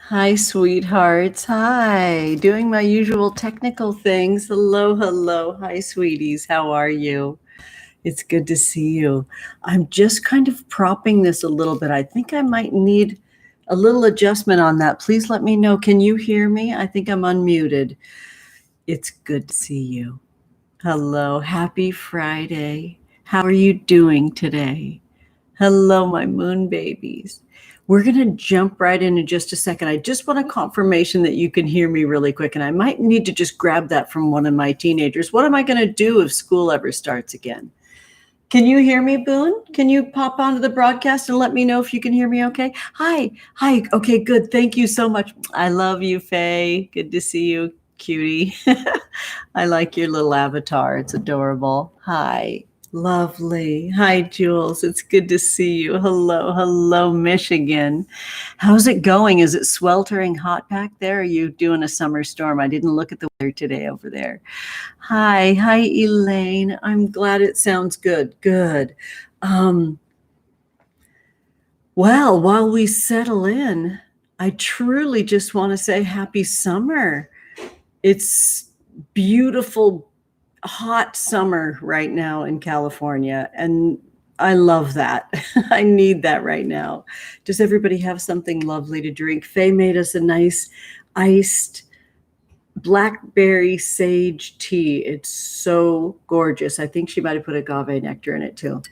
Hi, sweethearts. Hi. Doing my usual technical things. Hello, hello. Hi, sweeties. How are you? It's good to see you. I'm just kind of propping this a little bit. I think I might need a little adjustment on that. Please let me know. Can you hear me? I think I'm unmuted. It's good to see you. Hello. Happy Friday. How are you doing today? Hello, my moon babies. We're going to jump right in just a second. I just want a confirmation that you can hear me really quick, and I might need to just grab that from one of my teenagers. What am I going to do if school ever starts again? Can you hear me, Boone? Can you pop onto the broadcast and let me know if you can hear me okay? Hi. Okay, good. Thank you so much. I love you, Faye. Good to see you, cutie. I like your little avatar. It's adorable. Hi. Lovely. Hi, Jules. It's good to see you. Hello, Michigan. How's it going? Is it sweltering hot back there? Or are you doing a summer storm? I didn't look at the weather today over there. Hi, Elaine. I'm glad it sounds good. Good. Well, while we settle in, I truly just want to say happy summer. It's beautiful, hot summer right now in California, and I love that. I need that right now. Does everybody have something lovely to drink? Faye made us a nice iced blackberry sage tea. It's so gorgeous. I think she might have put agave nectar in it too.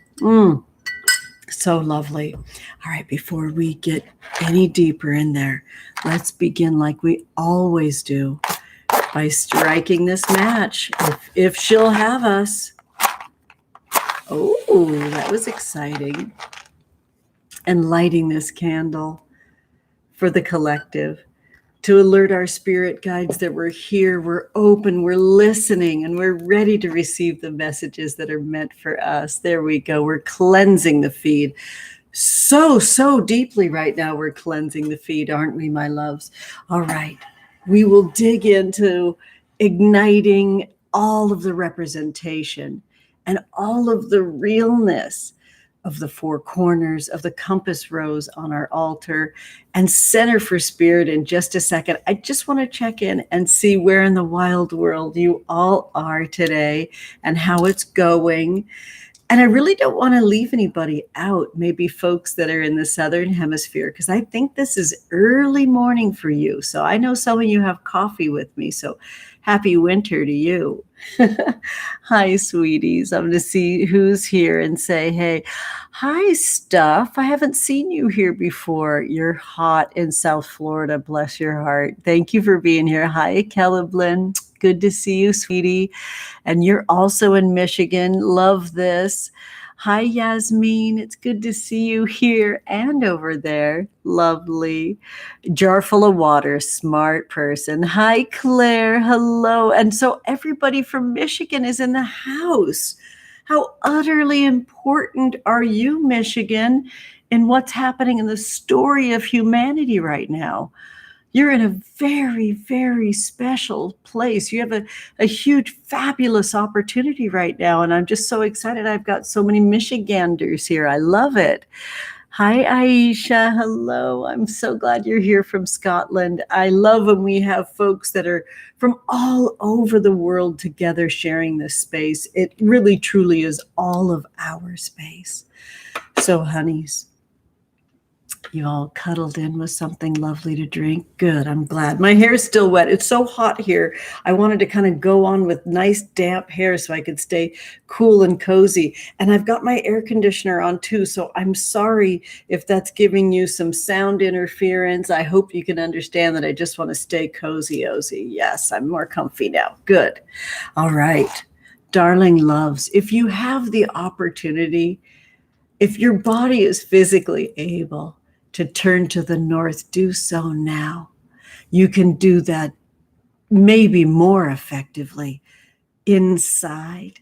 So lovely. All right, before we get any deeper in there, let's begin like we always do by striking this match, if she'll have us. Oh, that was exciting. And lighting this candle for the collective to alert our spirit guides that we're here, we're open, we're listening, and we're ready to receive the messages that are meant for us. There we go. We're cleansing the feed. So deeply right now, we're cleansing the feed, aren't we, my loves? All right. We will dig into igniting all of the representation and all of the realness of the four corners of the compass rose on our altar and center for spirit in just a second. I just want to check in and see where in the wild world you all are today and how it's going. And I really don't want to leave anybody out, maybe folks that are in the Southern Hemisphere, because I think this is early morning for you. So I know some of you have coffee with me. So happy winter to you. Hi, sweeties. I'm going to see who's here and say, hey, hi, Stuff. I haven't seen you here before. You're hot in South Florida. Bless your heart. Thank you for being here. Hi, Kelleblin. Good to see you, sweetie. And you're also in Michigan. Love this. Hi, Yasmin. It's good to see you here and over there. Lovely. Jar full of water. Smart person. Hi, Claire. Hello. And so everybody from Michigan is in the house. How utterly important are you, Michigan, in what's happening in the story of humanity right now? You're in a very, very special place. You have a huge, fabulous opportunity right now. And I'm just so excited. I've got so many Michiganders here. I love it. Hi, Aisha. Hello. I'm so glad you're here from Scotland. I love when we have folks that are from all over the world together sharing this space. It really, truly is all of our space. So, honeys, you all cuddled in with something lovely to drink. Good. I'm glad. My hair is still wet. It's so hot here. I wanted to kind of go on with nice damp hair so I could stay cool and cozy. And I've got my air conditioner on too. So I'm sorry if that's giving you some sound interference. I hope you can understand that I just want to stay cozy-ozy. Yes, I'm more comfy now. Good. All right. Darling loves, if you have the opportunity, if your body is physically able to turn to the north, do so now. You can do that maybe more effectively inside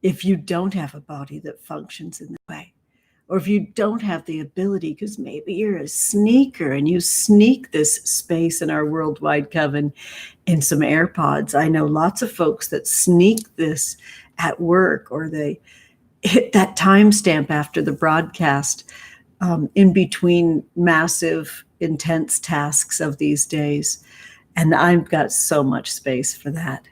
if you don't have a body that functions in that way. Or if you don't have the ability, because maybe you're a sneaker and you sneak this space in our Worldwide Coven in some AirPods. I know lots of folks that sneak this at work, or they hit that timestamp after the broadcast in between massive intense tasks of these days. And I've got so much space for that.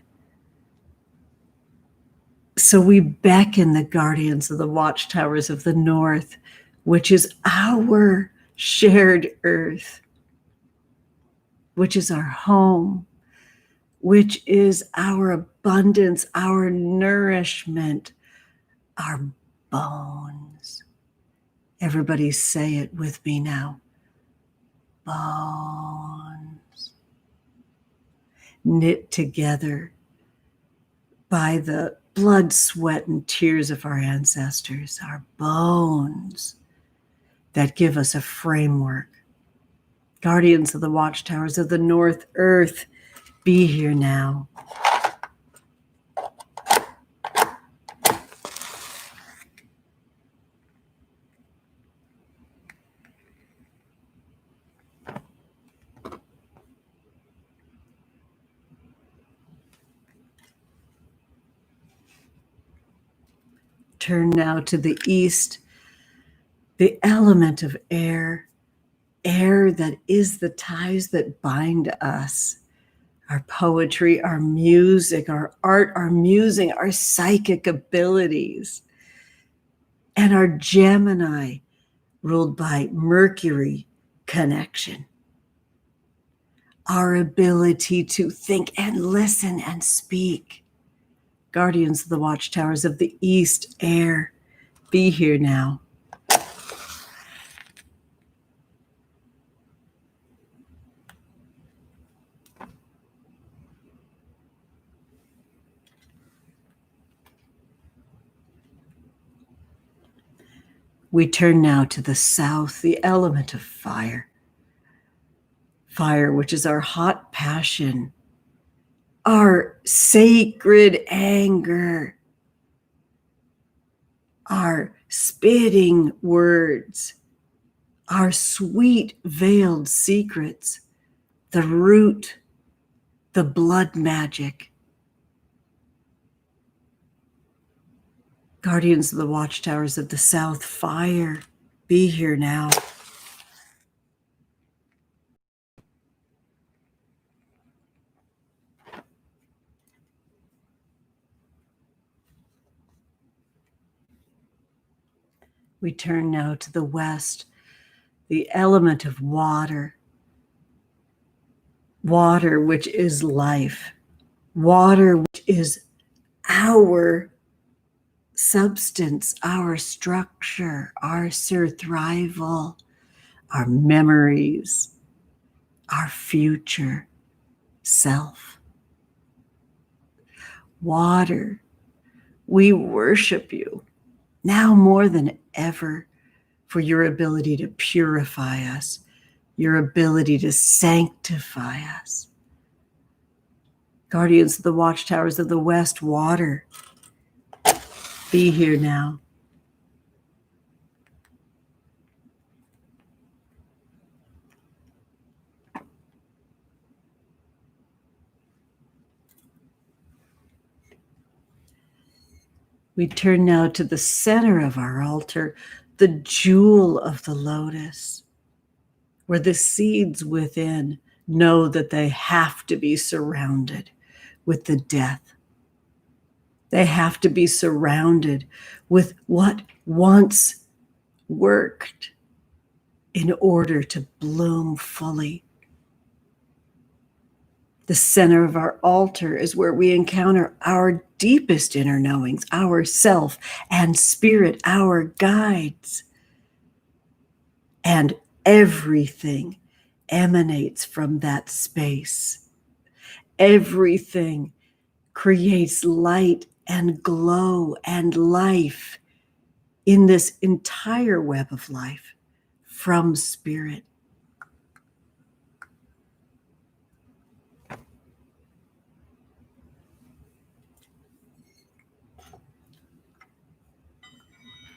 So we beckon the guardians of the watchtowers of the north, which is our shared earth, which is our home, which is our abundance, our nourishment, our bones. Everybody say it with me now. Bones. Knit together by the blood, sweat, and tears of our ancestors, our bones that give us a framework. Guardians of the watchtowers of the north, earth, be here now. Turn now to the east, the element of air, air that is the ties that bind us. Our poetry, our music, our art, our musing, our psychic abilities, and our Gemini, ruled by Mercury connection. Our ability to think and listen and speak. Guardians of the watchtowers of the east, air, be here now. We turn now to the south, the element of fire. Fire, which is our hot passion, our sacred anger, our spitting words, our sweet veiled secrets, the root, the blood magic. Guardians of the watchtowers of the south, fire, be here now. We turn now to the west, the element of water. Water, which is life. Water, which is our substance, our structure, our survival, our memories, our future self. Water, we worship you now more than ever for your ability to purify us, your ability to sanctify us. Guardians of the watchtowers of the west, water, be here now. We turn now to the center of our altar, the jewel of the lotus, where the seeds within know that they have to be surrounded with the death. They have to be surrounded with what once worked in order to bloom fully. The center of our altar is where we encounter our deepest inner knowings, our self and spirit, our guides. And everything emanates from that space. Everything creates light and glow and life in this entire web of life from spirit.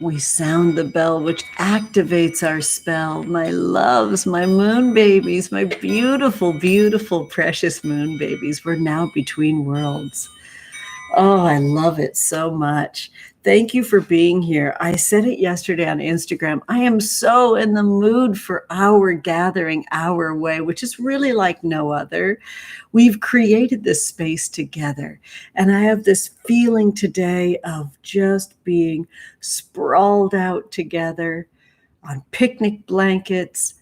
We sound the bell, which activates our spell. My loves, my moon babies, my beautiful, beautiful, precious moon babies. We're now between worlds. Oh, I love it so much. Thank you for being here. I said it yesterday on Instagram. I am so in the mood for our gathering our way, which is really like no other. We've created this space together. And I have this feeling today of just being sprawled out together on picnic blankets.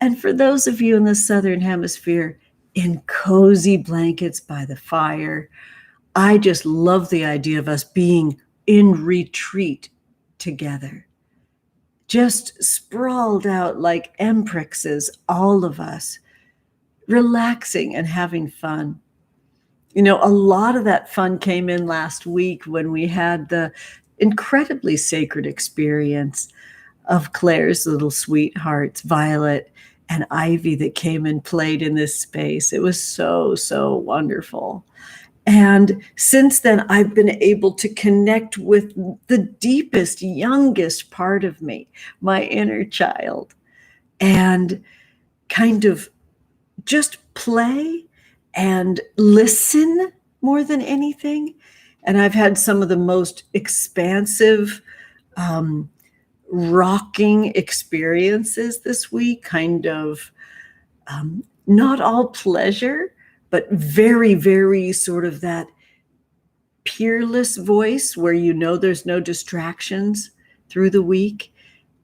And for those of you in the Southern Hemisphere, in cozy blankets by the fire. I just love the idea of us being in retreat together, just sprawled out like emprexes, all of us, relaxing and having fun. You know, a lot of that fun came in last week when we had the incredibly sacred experience of Claire's little sweethearts, Violet and Ivy, that came and played in this space. It was so, so wonderful. And since then, I've been able to connect with the deepest, youngest part of me, my inner child, and kind of just play and listen more than anything. And I've had some of the most expansive, rocking experiences this week, kind of not all pleasure, but very, very sort of that peerless voice where you know there's no distractions through the week.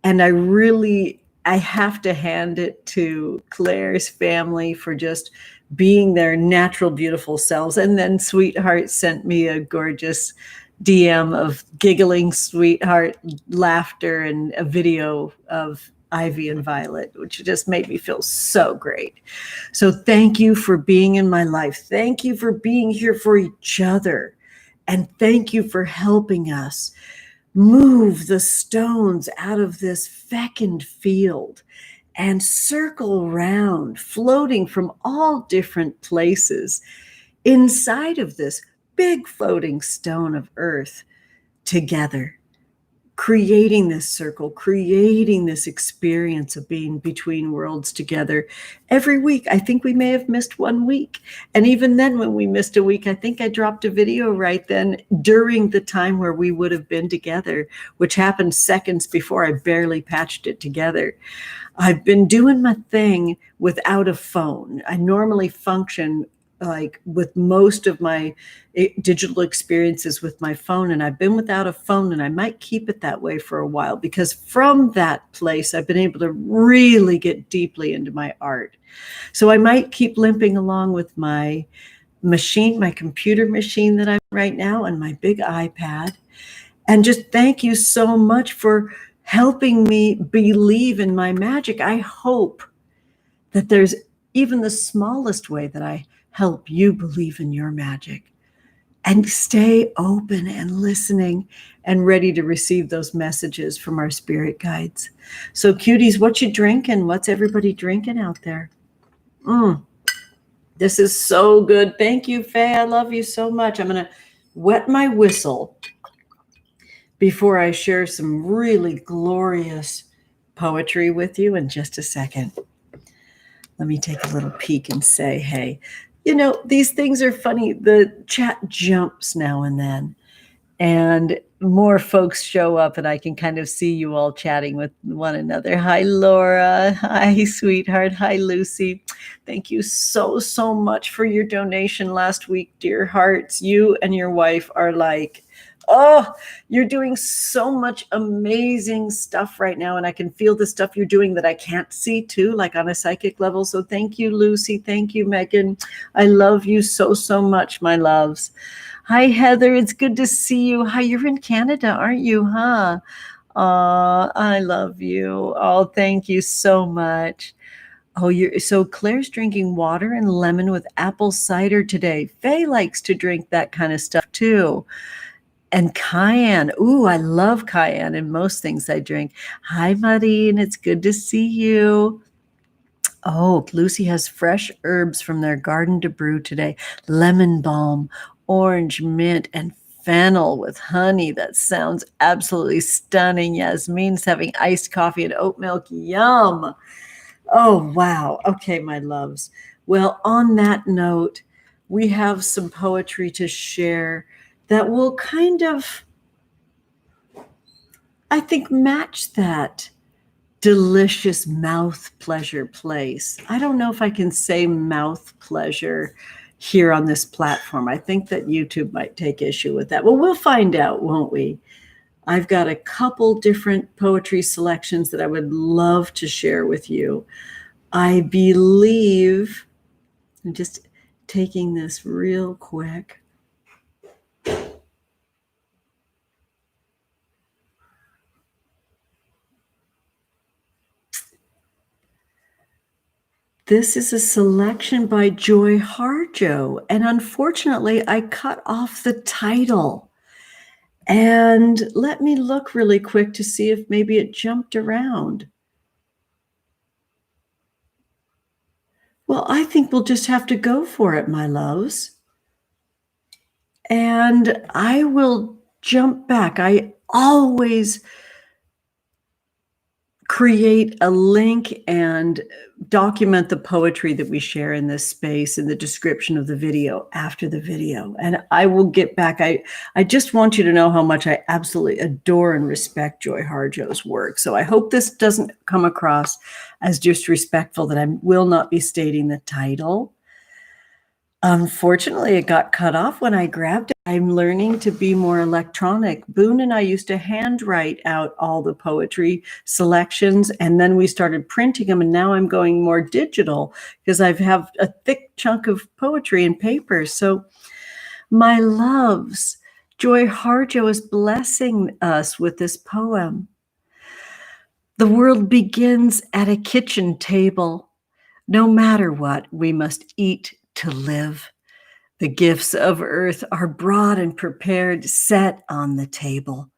And I have to hand it to Claire's family for just being their natural, beautiful selves. And then Sweetheart sent me a gorgeous DM of giggling sweetheart laughter and a video of Ivy and Violet, which just made me feel so great. So thank you for being in my life. Thank you for being here for each other. And thank you for helping us move the stones out of this fecund field and circle around, floating from all different places inside of this big floating stone of earth together, creating this circle, creating this experience of being between worlds together every week. I think we may have missed 1 week. And even then, when we missed a week, I think I dropped a video right then during the time where we would have been together, which happened seconds before I barely patched it together. I've been doing my thing without a phone. I normally function like with most of my digital experiences with my phone, and I've been without a phone, and I might keep it that way for a while, because from that place I've been able to really get deeply into my art. So I might keep limping along with my machine, my computer machine that I'm right now, and my big iPad. And just thank you so much for helping me believe in my magic. I hope that there's even the smallest way that I help you believe in your magic, and stay open and listening and ready to receive those messages from our spirit guides. So cuties, what you drinking? What's everybody drinking out there? This is so good. Thank you, Faye. I love you so much. I'm going to wet my whistle before I share some really glorious poetry with you in just a second. Let me take a little peek and say, hey, you know, these things are funny. The chat jumps now and then, and more folks show up, and I can kind of see you all chatting with one another. Hi, Laura. Hi, sweetheart. Hi, Lucy. Thank you so, so much for your donation last week, dear hearts. You and your wife are like, oh, you're doing so much amazing stuff right now. And I can feel the stuff you're doing that I can't see too, like on a psychic level. So thank you, Lucy. Thank you, Megan. I love you so, so much, my loves. Hi, Heather. It's good to see you. Hi, you're in Canada, aren't you, huh? I love you. Oh, thank you so much. Oh, so Claire's drinking water and lemon with apple cider today. Faye likes to drink that kind of stuff too. And cayenne. Ooh, I love cayenne in most things I drink. Hi, Marine. It's good to see you. Oh, Lucy has fresh herbs from their garden to brew today. Lemon balm, orange mint, and fennel with honey. That sounds absolutely stunning. Yasmin's having iced coffee and oat milk. Yum. Oh, wow. Okay, my loves. Well, on that note, we have some poetry to share that will kind of, I think, match that delicious mouth pleasure place. I don't know if I can say mouth pleasure here on this platform. I think that YouTube might take issue with that. Well, we'll find out, won't we? I've got a couple different poetry selections that I would love to share with you. I believe, I'm just taking this real quick. This is a selection by Joy Harjo, and unfortunately, I cut off the title. And let me look really quick to see if maybe it jumped around. Well, I think we'll just have to go for it, my loves. And I will jump back. I always create a link and document the poetry that we share in this space in the description of the video after the video. And I will get back. I just want you to know how much I absolutely adore and respect Joy Harjo's work. So I hope this doesn't come across as disrespectful, that I will not be stating the title. Unfortunately, it got cut off when I grabbed it. I'm learning to be more electronic. Boone and I used to handwrite out all the poetry selections, and then we started printing them, and now I'm going more digital because I have a thick chunk of poetry and paper. So my loves, Joy Harjo is blessing us with this poem. The world begins at a kitchen table. No matter what, we must eat to live. The gifts of earth are brought and prepared, set on the table.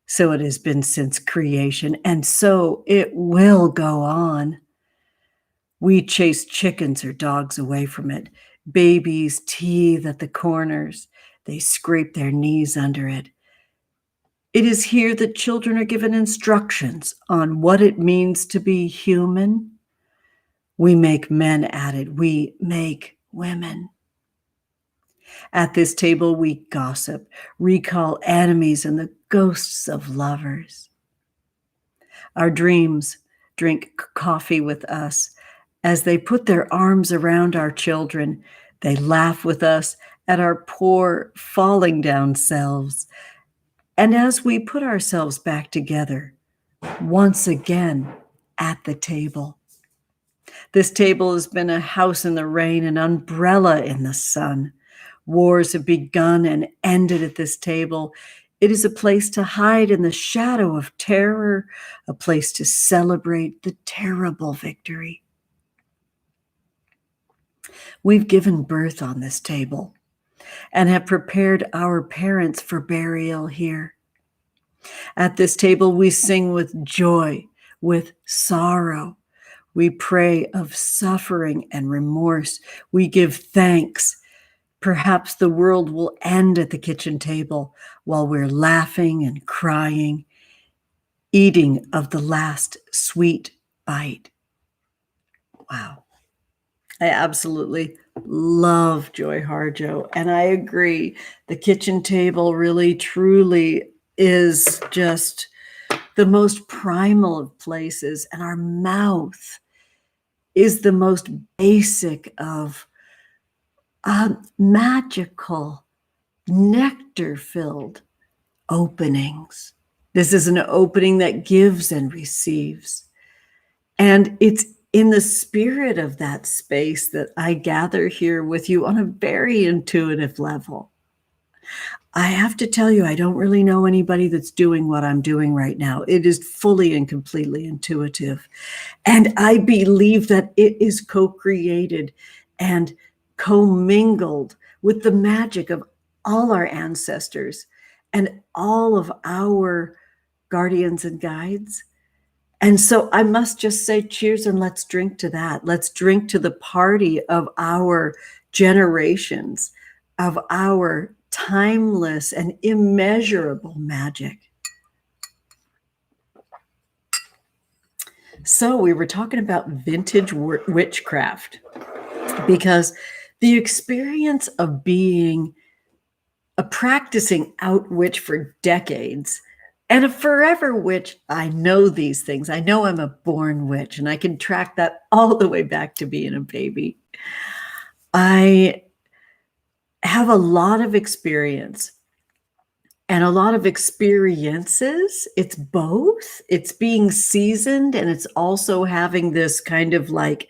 So it has been since creation, and so it will go on. We chase chickens or dogs away from it. Babies teethe at the corners. They scrape their knees under it. It is here that children are given instructions on what it means to be human. We make men at it. We make women. At this table, we gossip, recall enemies and the ghosts of lovers. Our dreams drink coffee with us. As they put their arms around our children, they laugh with us at our poor falling down selves. And as we put ourselves back together, once again at the table. This table has been a house in the rain, an umbrella in the sun. Wars have begun and ended at this table. It is a place to hide in the shadow of terror, a place to celebrate the terrible victory. We've given birth on this table and have prepared our parents for burial here. At this table, we sing with joy, with sorrow. We pray of suffering and remorse. We give thanks. Perhaps the world will end at the kitchen table while we're laughing and crying, eating of the last sweet bite. Wow. I absolutely love Joy Harjo, and I agree. The kitchen table really, truly is just the most primal of places, and our mouth is the most basic of magical, nectar-filled openings. This is an opening that gives and receives. And it's in the spirit of that space that I gather here with you on a very intuitive level. I have to tell you, I don't really know anybody that's doing what I'm doing right now. It is fully and completely intuitive. And I believe that it is co-created and commingled with the magic of all our ancestors and all of our guardians and guides. And so I must just say cheers, and let's drink to that. Let's drink to the party of our generations, of our timeless and immeasurable magic. So we were talking about vintage witchcraft, because the experience of being a practicing out witch for decades, and a forever witch. I know these things. I know I'm a born witch, and I can track that all the way back to being a baby. I have a lot of experience and a lot of experiences. It's both. It's being seasoned, and it's also having this kind of like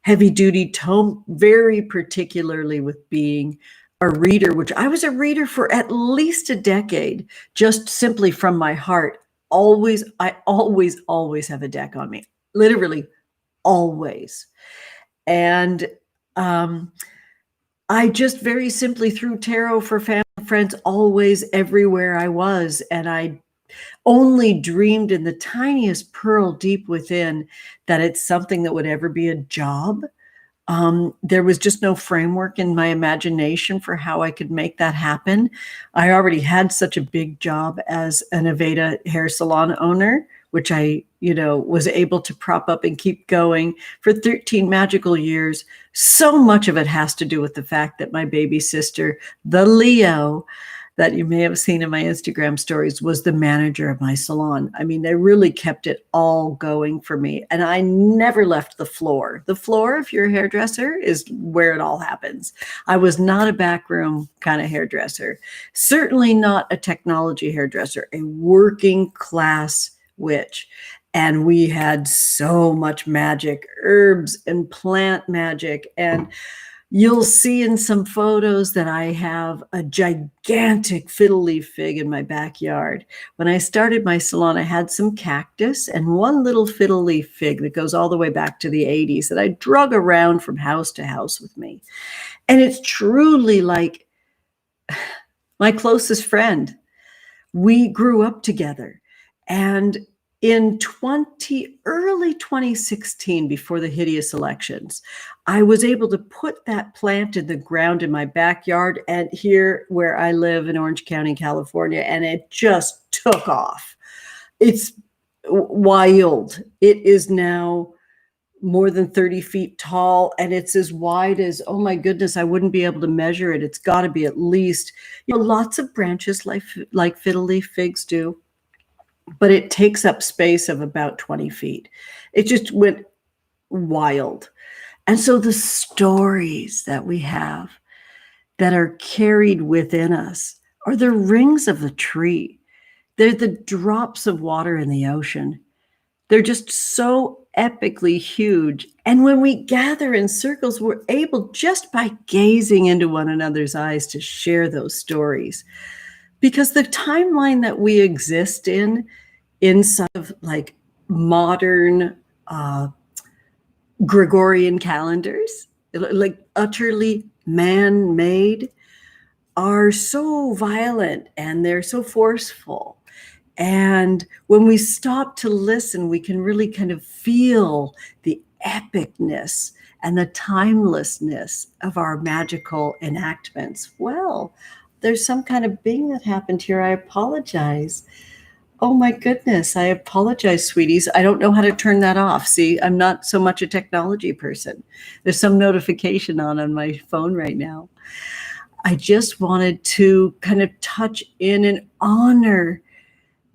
heavy duty tone, very particularly with being a reader, which I was a reader for at least a decade, just simply from my heart. I always have a deck on me, literally always. And I just very simply threw tarot for family and friends always, everywhere I was. And I only dreamed in the tiniest pearl deep within that it's something that would ever be a job. There was just no framework in my imagination for how I could make that happen. I already had such a big job as an Aveda hair salon owner, which I, was able to prop up and keep going for 13 magical years. So much of it has to do with the fact that my baby sister, the Leo, that you may have seen in my Instagram stories, was the manager of my salon. I mean, they really kept it all going for me. And I never left the floor. The floor, if you're a hairdresser, is where it all happens. I was not a backroom kind of hairdresser. Certainly not a technology hairdresser, a working class witch. And we had so much magic, herbs and plant magic. And you'll see in some photos that I have a gigantic fiddle leaf fig in my backyard. When I started my salon, I had some cactus and one little fiddle leaf fig that goes all the way back to the 80s that I drug around from house to house with me. And it's truly like my closest friend. We grew up together. And in early 2016, before the hideous elections, I was able to put that plant in the ground in my backyard and here where I live in Orange County, California, and it just took off. It's wild. It is now more than 30 feet tall, and it's as wide as, oh my goodness, I wouldn't be able to measure it. It's got to be at least, lots of branches like fiddle leaf figs do. But it takes up space of about 20 feet. It just went wild. And so the stories that we have that are carried within us are the rings of the tree. They're the drops of water in the ocean. They're just so epically huge. And when we gather in circles, we're able, just by gazing into one another's eyes, to share those stories. Because the timeline that we exist inside of like modern Gregorian calendars, like utterly man-made, are so violent and they're so forceful. And when we stop to listen, we can really kind of feel the epicness and the timelessness of our magical enactments. Well, there's some kind of bing that happened here. I apologize. Oh my goodness. I apologize, sweeties. I don't know how to turn that off. See, I'm not so much a technology person. There's some notification on my phone right now. I just wanted to kind of touch in and honor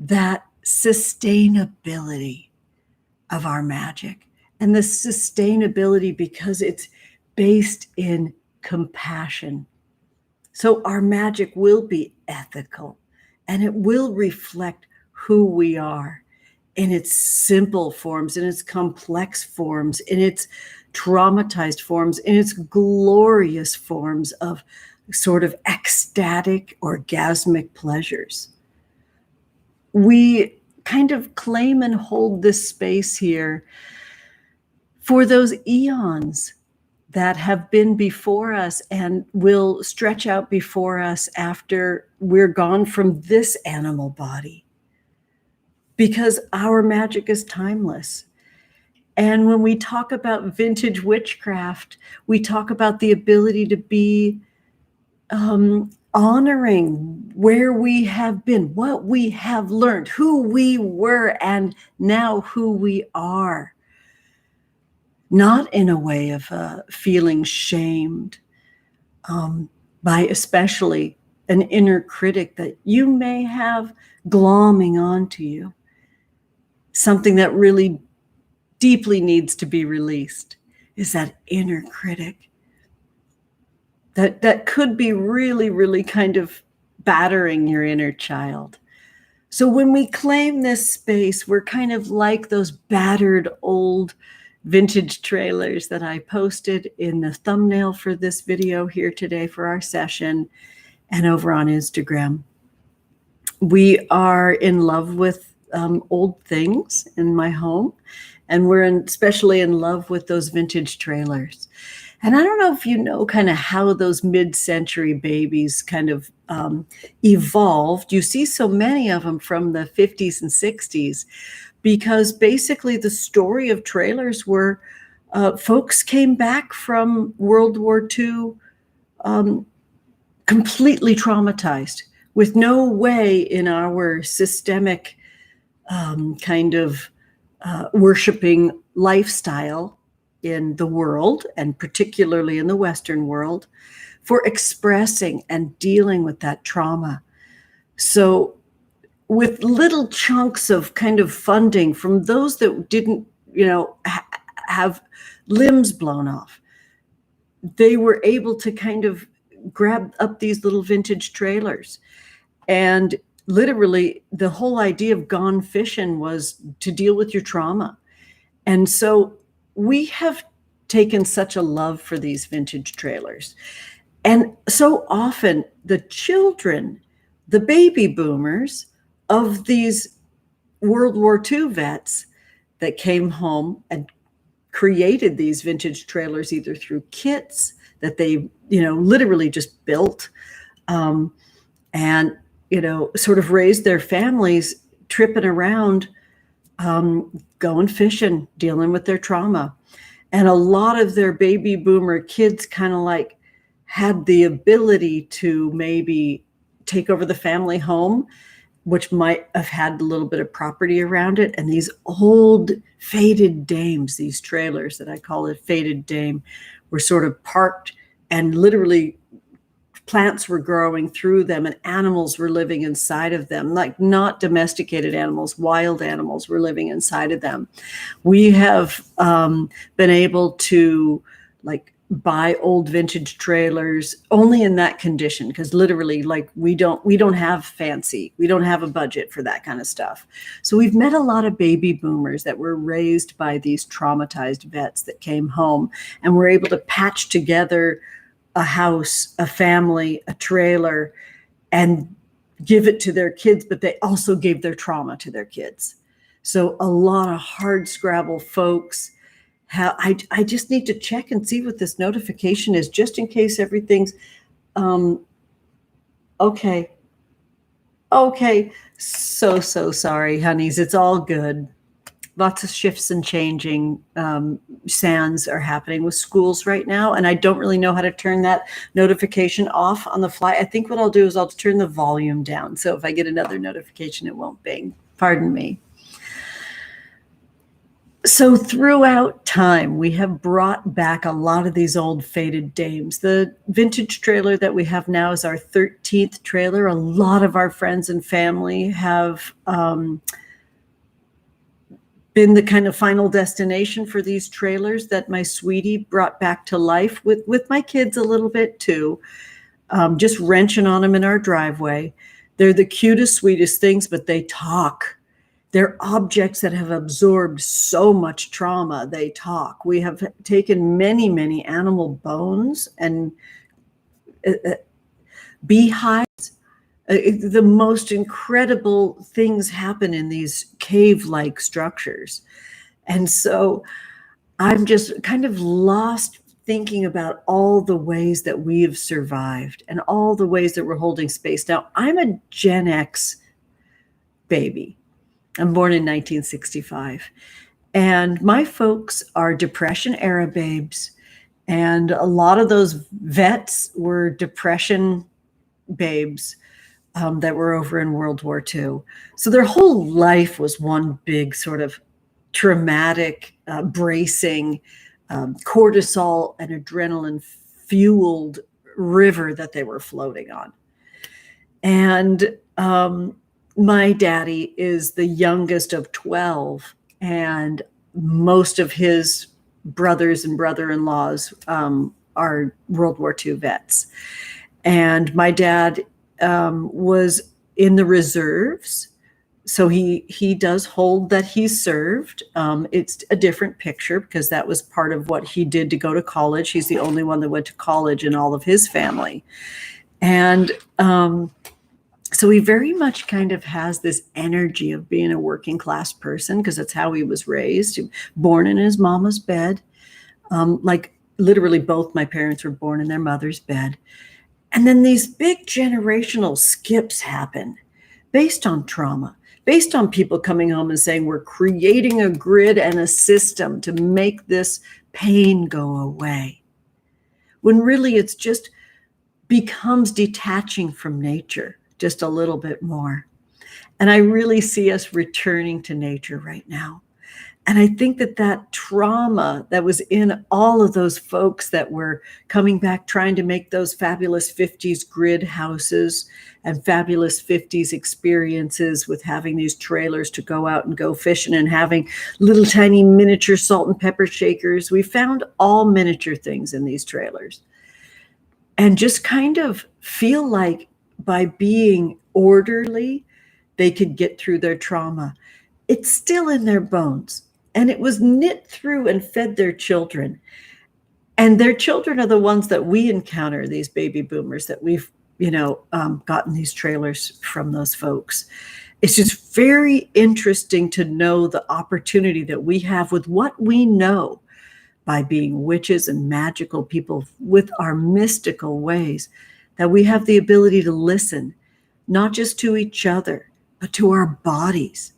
that sustainability of our magic, and the sustainability because it's based in compassion. So our magic will be ethical, and it will reflect who we are in its simple forms, in its complex forms, in its traumatized forms, in its glorious forms of sort of ecstatic, orgasmic pleasures. We kind of claim and hold this space here for those eons that have been before us and will stretch out before us after we're gone from this animal body. Because our magic is timeless. And when we talk about vintage witchcraft, we talk about the ability to be honoring where we have been, what we have learned, who we were, and now who we are. Not in a way of feeling shamed by especially an inner critic that you may have glomming onto you, something that really deeply needs to be released, is that inner critic that could be really, really kind of battering your inner child. So when we claim this space, we're kind of like those battered old vintage trailers that I posted in the thumbnail for this video here today for our session and over on Instagram. We are in love with old things in my home, and we're especially in love with those vintage trailers. And I don't know if you know kind of how those mid-century babies kind of evolved. You see so many of them from the 50s and 60s, because basically the story of trailers were folks came back from World War II completely traumatized, with no way in our systemic kind of worshiping lifestyle in the world, and particularly in the Western world, for expressing and dealing with that trauma. So with little chunks of kind of funding from those that didn't, have limbs blown off, they were able to kind of grab up these little vintage trailers. And literally the whole idea of gone fishing was to deal with your trauma. And so we have taken such a love for these vintage trailers. And so often the children, the baby boomers of these World War II vets that came home and created these vintage trailers, either through kits that they, literally just built, and, sort of raised their families tripping around, going fishing, dealing with their trauma. And a lot of their baby boomer kids kind of like had the ability to maybe take over the family home, which might have had a little bit of property around it. And these old faded dames, these trailers that I call it faded dame, were sort of parked, and literally plants were growing through them and animals were living inside of them, like not domesticated animals, wild animals were living inside of them. We have been able to buy old vintage trailers only in that condition, because literally we don't have a budget for that kind of stuff. So we've met a lot of baby boomers that were raised by these traumatized vets that came home, and were able to patch together a house, a family, a trailer, and give it to their kids, but they also gave their trauma to their kids. So a lot of hard scrabble folks. I just need to check and see what this notification is, just in case everything's okay. So sorry, honeys. It's all good. Lots of shifts and changing sands are happening with schools right now, and I don't really know how to turn that notification off on the fly. I think what I'll do is I'll turn the volume down, so if I get another notification, it won't bing. Pardon me. So throughout time, we have brought back a lot of these old faded dames. The vintage trailer that we have now is our 13th trailer. A lot of our friends and family have been the kind of final destination for these trailers that my sweetie brought back to life with my kids a little bit too, just wrenching on them in our driveway. They're the cutest, sweetest things, but they talk. They're objects that have absorbed so much trauma. They talk. We have taken many, many animal bones and beehives. The most incredible things happen in these cave-like structures. And so I'm just kind of lost thinking about all the ways that we have survived and all the ways that we're holding space. Now, I'm a Gen X baby. I'm born in 1965. And my folks are Depression era babes. And a lot of those vets were Depression babes that were over in World War II. So their whole life was one big sort of traumatic, bracing, cortisol and adrenaline fueled river that they were floating on. And my daddy is the youngest of 12, and most of his brothers and brother-in-laws are World War II vets. And my dad was in the reserves. So he does hold that he served. It's a different picture because that was part of what he did to go to college. He's the only one that went to college in all of his family. And so he very much kind of has this energy of being a working class person because that's how he was raised, born in his mama's bed. Like literally both my parents were born in their mother's bed. And then these big generational skips happen based on trauma, based on people coming home and saying, we're creating a grid and a system to make this pain go away. When really it's just becomes detaching from nature just a little bit more. And I really see us returning to nature right now. And I think that that trauma that was in all of those folks that were coming back, trying to make those fabulous 50s grid houses and fabulous 50s experiences with having these trailers to go out and go fishing and having little tiny miniature salt and pepper shakers. We found all miniature things in these trailers. And just kind of feel like by being orderly, they could get through their trauma. It's still in their bones. And it was knit through and fed their children. And their children are the ones that we encounter, these baby boomers that we've, gotten these trailers from those folks. It's just very interesting to know the opportunity that we have with what we know by being witches and magical people with our mystical ways, that we have the ability to listen, not just to each other, but to our bodies.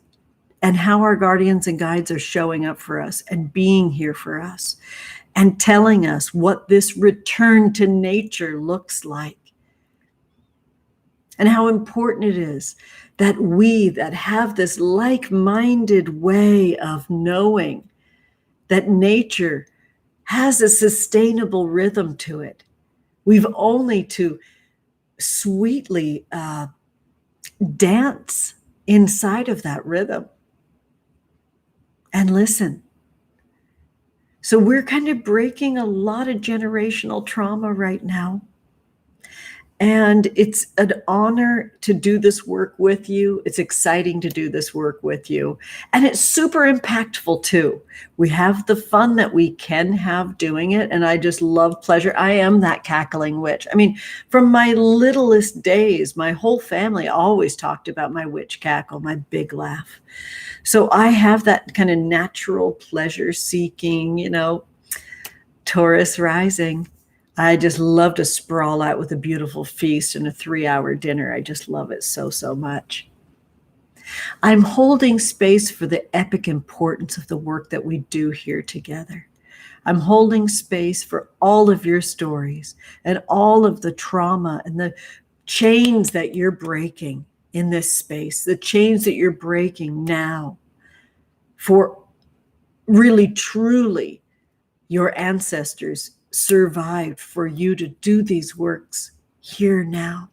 And how our guardians and guides are showing up for us and being here for us and telling us what this return to nature looks like. And how important it is that we that have this like-minded way of knowing that nature has a sustainable rhythm to it. We've only to sweetly dance inside of that rhythm. And listen. So we're kind of breaking a lot of generational trauma right now. And it's an honor to do this work with you. It's exciting to do this work with you. And it's super impactful too. We have the fun that we can have doing it. And I just love pleasure. I am that cackling witch. I mean, from my littlest days, my whole family always talked about my witch cackle, my big laugh. So I have that kind of natural pleasure seeking, Taurus rising. I just love to sprawl out with a beautiful feast and a 3-hour dinner. I just love it so, so much. I'm holding space for the epic importance of the work that we do here together. I'm holding space for all of your stories and all of the trauma and the chains that you're breaking in this space, the chains that you're breaking now for really, truly your ancestors survived for you to do these works here now.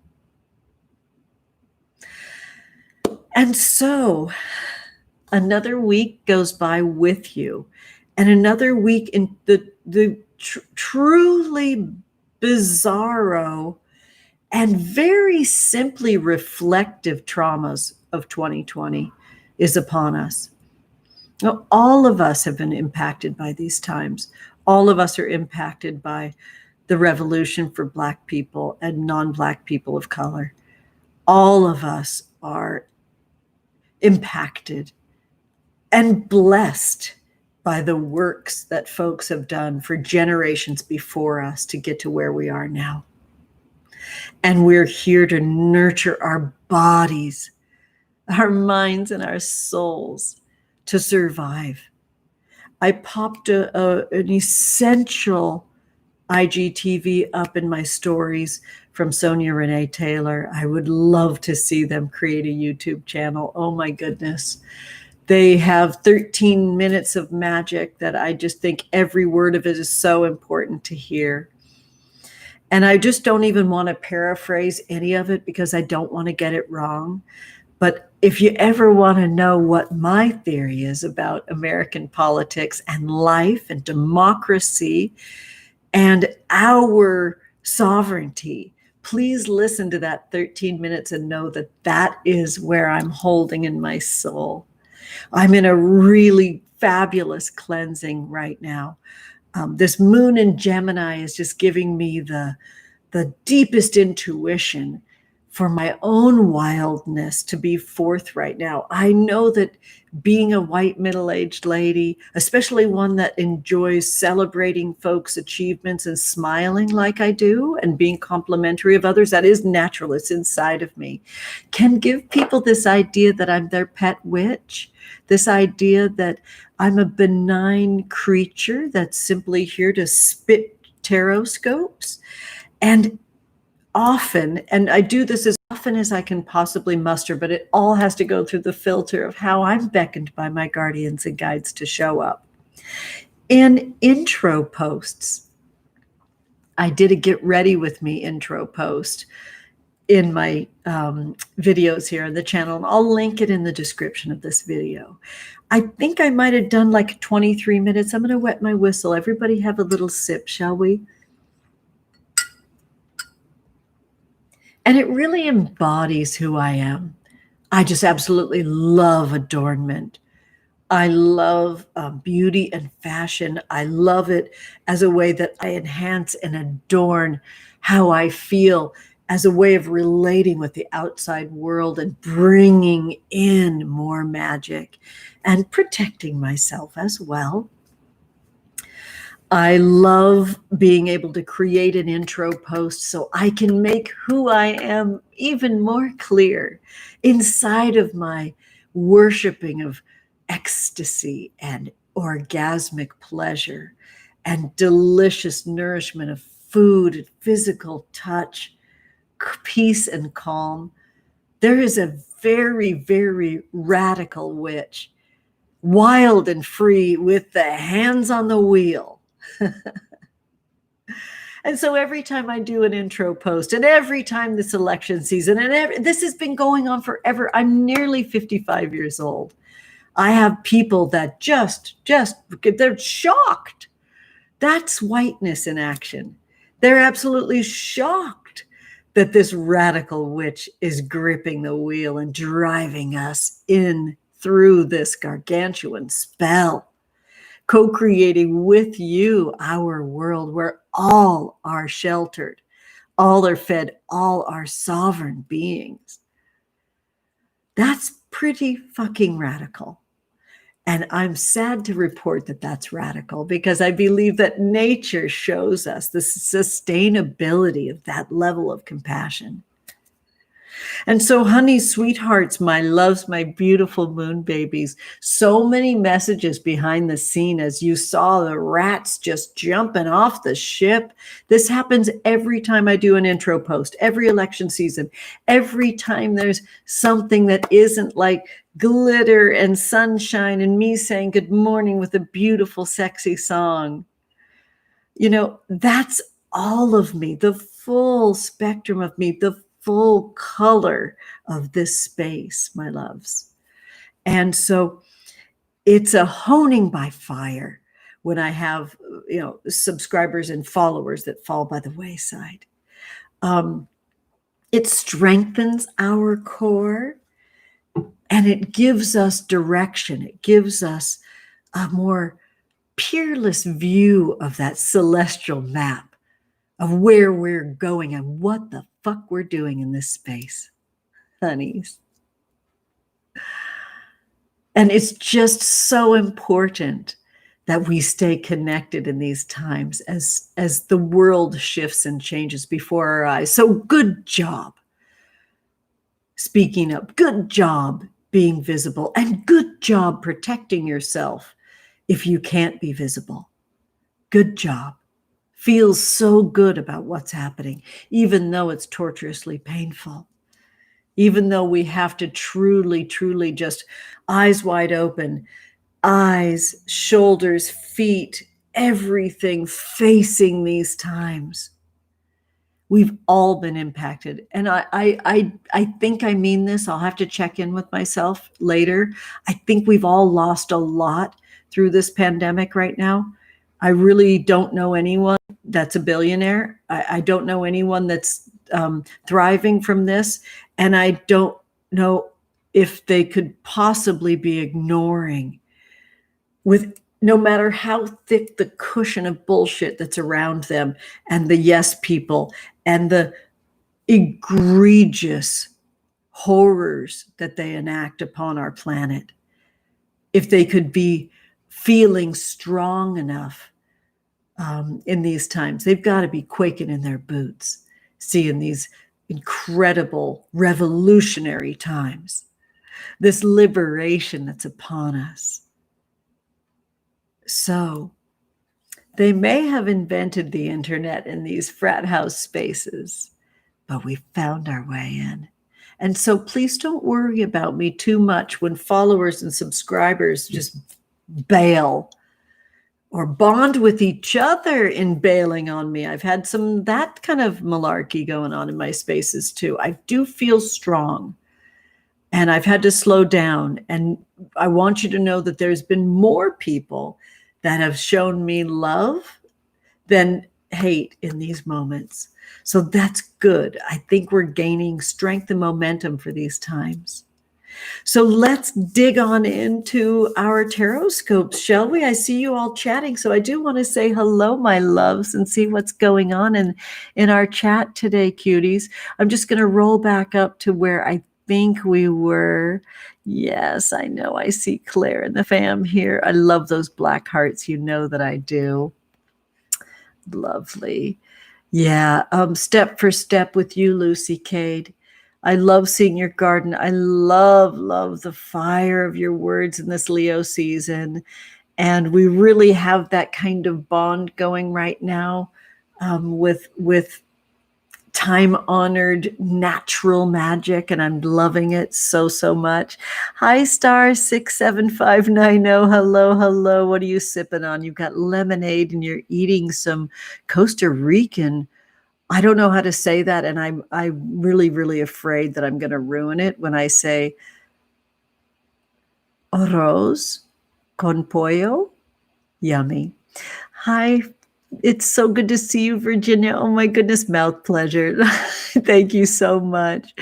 And so another week goes by with you, and another week in the truly bizarro and very simply reflective traumas of 2020 is upon us. Now, all of us have been impacted by these times. All of us are impacted by the revolution for Black people and non-Black people of color. All of us are impacted and blessed by the works that folks have done for generations before us to get to where we are now. And we're here to nurture our bodies, our minds, and our souls to survive. I popped an essential IGTV up in my stories from Sonia Renee Taylor. I would love to see them create a YouTube channel. Oh my goodness. They have 13 minutes of magic that I just think every word of it is so important to hear. And I just don't even want to paraphrase any of it because I don't want to get it wrong. But if you ever want to know what my theory is about American politics and life and democracy and our sovereignty, please listen to that 13 minutes and know that that is where I'm holding in my soul. I'm in a really fabulous cleansing right now. This moon in Gemini is just giving me the deepest intuition for my own wildness to be forth right now. I know that being a white middle-aged lady, especially one that enjoys celebrating folks' achievements and smiling like I do and being complimentary of others, that is natural, it's inside of me, can give people this idea that I'm their pet witch, this idea that I'm a benign creature that's simply here to spit tarotscopes. And often, and I do this as often as I can possibly muster, but it all has to go through the filter of how I'm beckoned by my guardians and guides to show up. In intro posts, I did a get ready with me intro post in my videos here on the channel, and I'll link it in the description of this video. I think I might have done like 23 minutes. I'm going to wet my whistle. Everybody have a little sip, shall we? And it really embodies who I am. I just absolutely love adornment. I love beauty and fashion. I love it as a way that I enhance and adorn how I feel, as a way of relating with the outside world and bringing in more magic and protecting myself as well. I love being able to create an intro post so I can make who I am even more clear inside of my worshiping of ecstasy and orgasmic pleasure and delicious nourishment of food and physical touch, peace and calm. There is a very, very radical witch, wild and free with the hands on the wheel. And so every time I do an intro post, and every time this election season, and this has been going on forever. I'm nearly 55 years old. I have people that they're shocked. That's whiteness in action. They're absolutely shocked that this radical witch is gripping the wheel and driving us in through this gargantuan spell, co-creating with you our world where all are sheltered, all are fed, all are sovereign beings. That's pretty fucking radical. And I'm sad to report that that's radical, because I believe that nature shows us the sustainability of that level of compassion. And so, honey, sweethearts, my loves, my beautiful moon babies, so many messages behind the scene as you saw the rats just jumping off the ship. This happens every time I do an intro post, every election season, every time there's something that isn't like glitter and sunshine and me saying good morning with a beautiful, sexy song. You know, that's all of me, the full spectrum of me, the full color of this space, my loves. And so it's a honing by fire when I have, subscribers and followers that fall by the wayside. It strengthens our core, and it gives us direction. It gives us a more peerless view of that celestial map of where we're going and what the fuck we're doing in this space, honeys. And it's just so important that we stay connected in these times as the world shifts and changes before our eyes. So good job speaking up, good job being visible, and good job protecting yourself if you can't be visible. Good job. Feels so good about what's happening, even though it's torturously painful, even though we have to truly, truly just eyes wide open, eyes, shoulders, feet, everything facing these times. We've all been impacted. And I think I mean this. I'll have to check in with myself later. I think we've all lost a lot through this pandemic right now. I really don't know anyone that's a billionaire. I don't know anyone that's thriving from this. And I don't know if they could possibly be ignoring, with no matter how thick the cushion of bullshit that's around them, and the yes people, and the egregious horrors that they enact upon our planet, if they could be feeling strong enough in these times. They've got to be quaking in their boots, seeing these incredible revolutionary times, this liberation that's upon us. So they may have invented the internet in these frat house spaces, but we found our way in. And so please don't worry about me too much when followers and subscribers just bail or bond with each other in bailing on me. I've had that kind of malarkey going on in my spaces too. I do feel strong, and I've had to slow down. And I want you to know that there's been more people that have shown me love than hate in these moments. So that's good. I think we're gaining strength and momentum for these times. So let's dig on into our tarot scopes, shall we? I see you all chatting. So I do want to say hello, my loves, and see what's going on in our chat today, cuties. I'm just going to roll back up to where I think we were. Yes, I know. I see Claire and the fam here. I love those black hearts. You know that I do. Lovely. Yeah. Step for step with you, Lucy Cade. I love seeing your garden. I love the fire of your words in this Leo season. And we really have that kind of bond going right now with time-honored natural magic, and I'm loving it so much. Hi, star 67590. Hello. What are you sipping on? You've got lemonade and you're eating some Costa Rican. I don't know how to say that, and I'm really afraid that I'm going to ruin it when I say arroz con pollo. Yummy. Hi. It's so good to see you, Virginia. Oh my goodness, mouth pleasure. Thank you so much.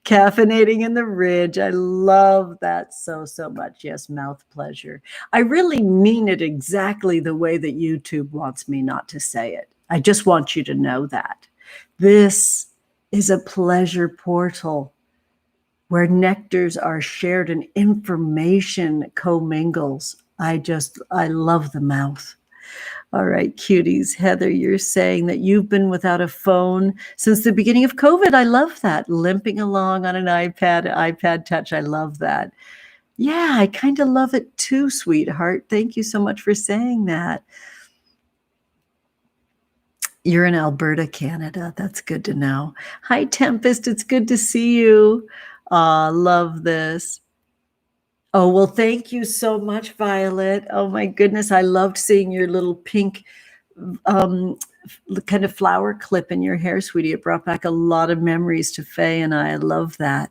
Caffeinating in the Ridge. I love that so much. Yes, mouth pleasure. I really mean it exactly the way that YouTube wants me not to say it. I just want you to know that. This is a pleasure portal where nectars are shared and information commingles. I love the mouth. All right, cuties. Heather, you're saying that you've been without a phone since the beginning of COVID. I love that. Limping along on an iPad Touch. I love that. Yeah, I kind of love it too, sweetheart. Thank you so much for saying that. You're in Alberta, Canada. That's good to know. Hi, Tempest. It's good to see you. Love this. Oh, well, thank you so much, Violet. Oh, my goodness. I loved seeing your little pink kind of flower clip in your hair, sweetie. It brought back a lot of memories to Faye and I love that.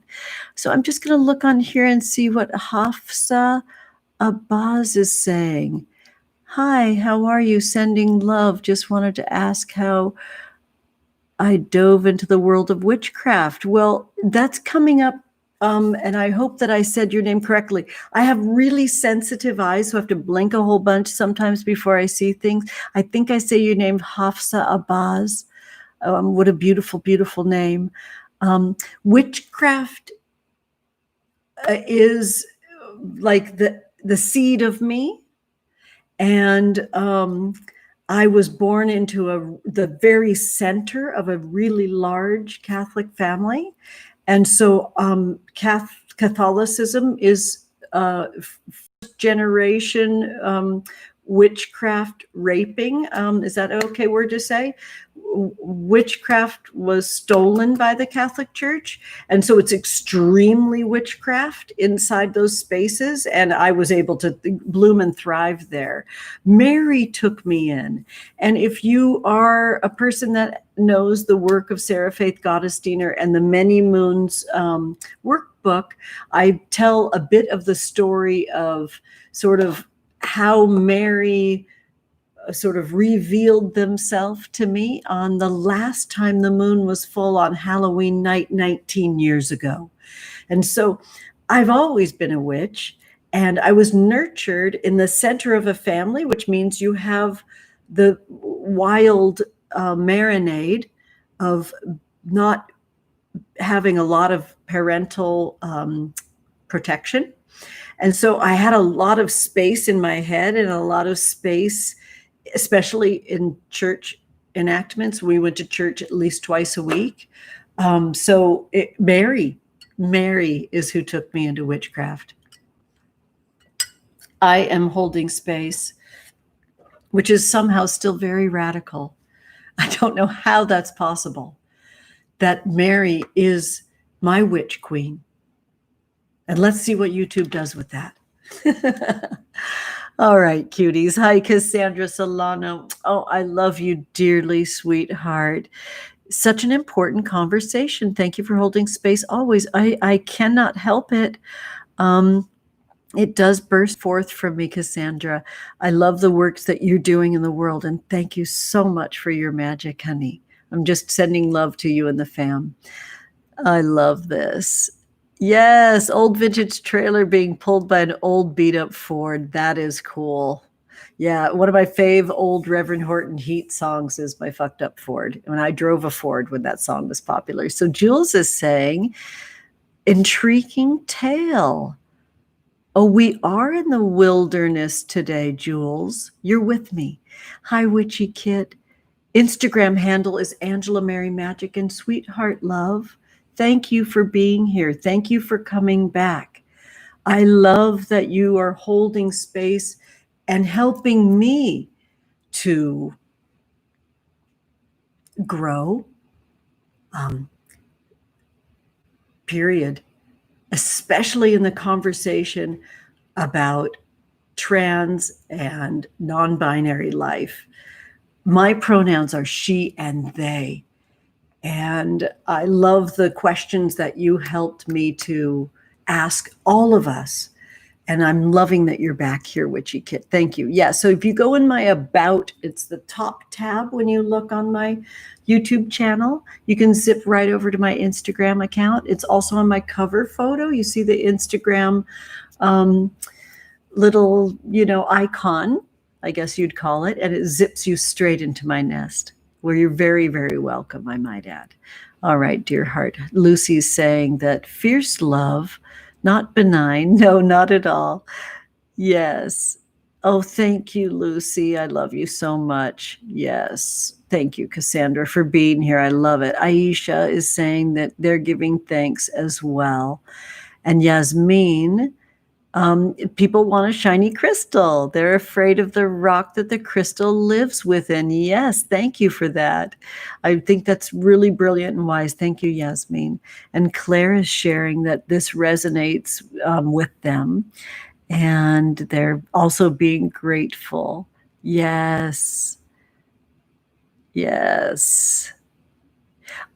So I'm just going to look on here and see what Hafsa Abbas is saying. Hi, how are you? Sending love. Just wanted to ask how I dove into the world of witchcraft. Well, that's coming up. And I hope that I said your name correctly. I have really sensitive eyes, so I have to blink a whole bunch sometimes before I see things. I think I say your name, Hafsa Abbas. What a beautiful, beautiful name. Witchcraft is like the seed of me. And I was born into the very center of a really large Catholic family. And so Catholicism is first generation witchcraft raping. Is that okay word to say? Witchcraft was stolen by the Catholic Church. And so it's extremely witchcraft inside those spaces. And I was able to bloom and thrive there. Mary took me in. And if you are a person that knows the work of Sarah Faith Gottesdiener and the Many Moons workbook, I tell a bit of the story of sort of how Mary sort of revealed themselves to me on the last time the moon was full on Halloween night 19 years ago. And so I've always been a witch, and I was nurtured in the center of a family, which means you have the wild marinade of not having a lot of parental protection. And so I had a lot of space in my head and a lot of space, especially in church enactments. We went to church at least twice a week. Mary is who took me into witchcraft. I am holding space, which is somehow still very radical. I don't know how that's possible, that Mary is my witch queen. And let's see what YouTube does with that. All right, cuties. Hi, Cassandra Solano. Oh, I love you dearly, sweetheart. Such an important conversation. Thank you for holding space always. I cannot help it. It does burst forth from me, Cassandra. I love the works that you're doing in the world, and thank you so much for your magic, honey. I'm just sending love to you and the fam. I love this. Yes, old vintage trailer being pulled by an old beat-up Ford. That is cool. Yeah, one of my fave old Reverend Horton Heat songs is My Fucked Up Ford. When I drove a Ford when that song was popular. So Jules is saying, intriguing tale. Oh, we are in the wilderness today, Jules. You're with me. Hi, Witchy Kit. Instagram handle is Angela Mary Magick, and sweetheart love. Thank you for being here. Thank you for coming back. I love that you are holding space and helping me to grow, period, especially in the conversation about trans and non-binary life. My pronouns are she and they. And I love the questions that you helped me to ask all of us. And I'm loving that you're back here, Witchy Kit. Thank you. Yeah, so if you go in my About, it's the top tab when you look on my YouTube channel. You can zip right over to my Instagram account. It's also on my cover photo. You see the Instagram little, icon, I guess you'd call it, and it zips you straight into my nest, where you're very, very welcome, I might add. All right, dear heart. Lucy's saying that fierce love, not benign. No, not at all. Yes. Oh, thank you, Lucy. I love you so much. Yes. Thank you, Cassandra, for being here. I love it. Aisha is saying that they're giving thanks as well. And Yasmin, people want a shiny crystal. They're afraid of the rock that the crystal lives within. Yes, thank you for that. I think that's really brilliant and wise. Thank you, Yasmin. And Claire is sharing that this resonates with them. And they're also being grateful. Yes. Yes.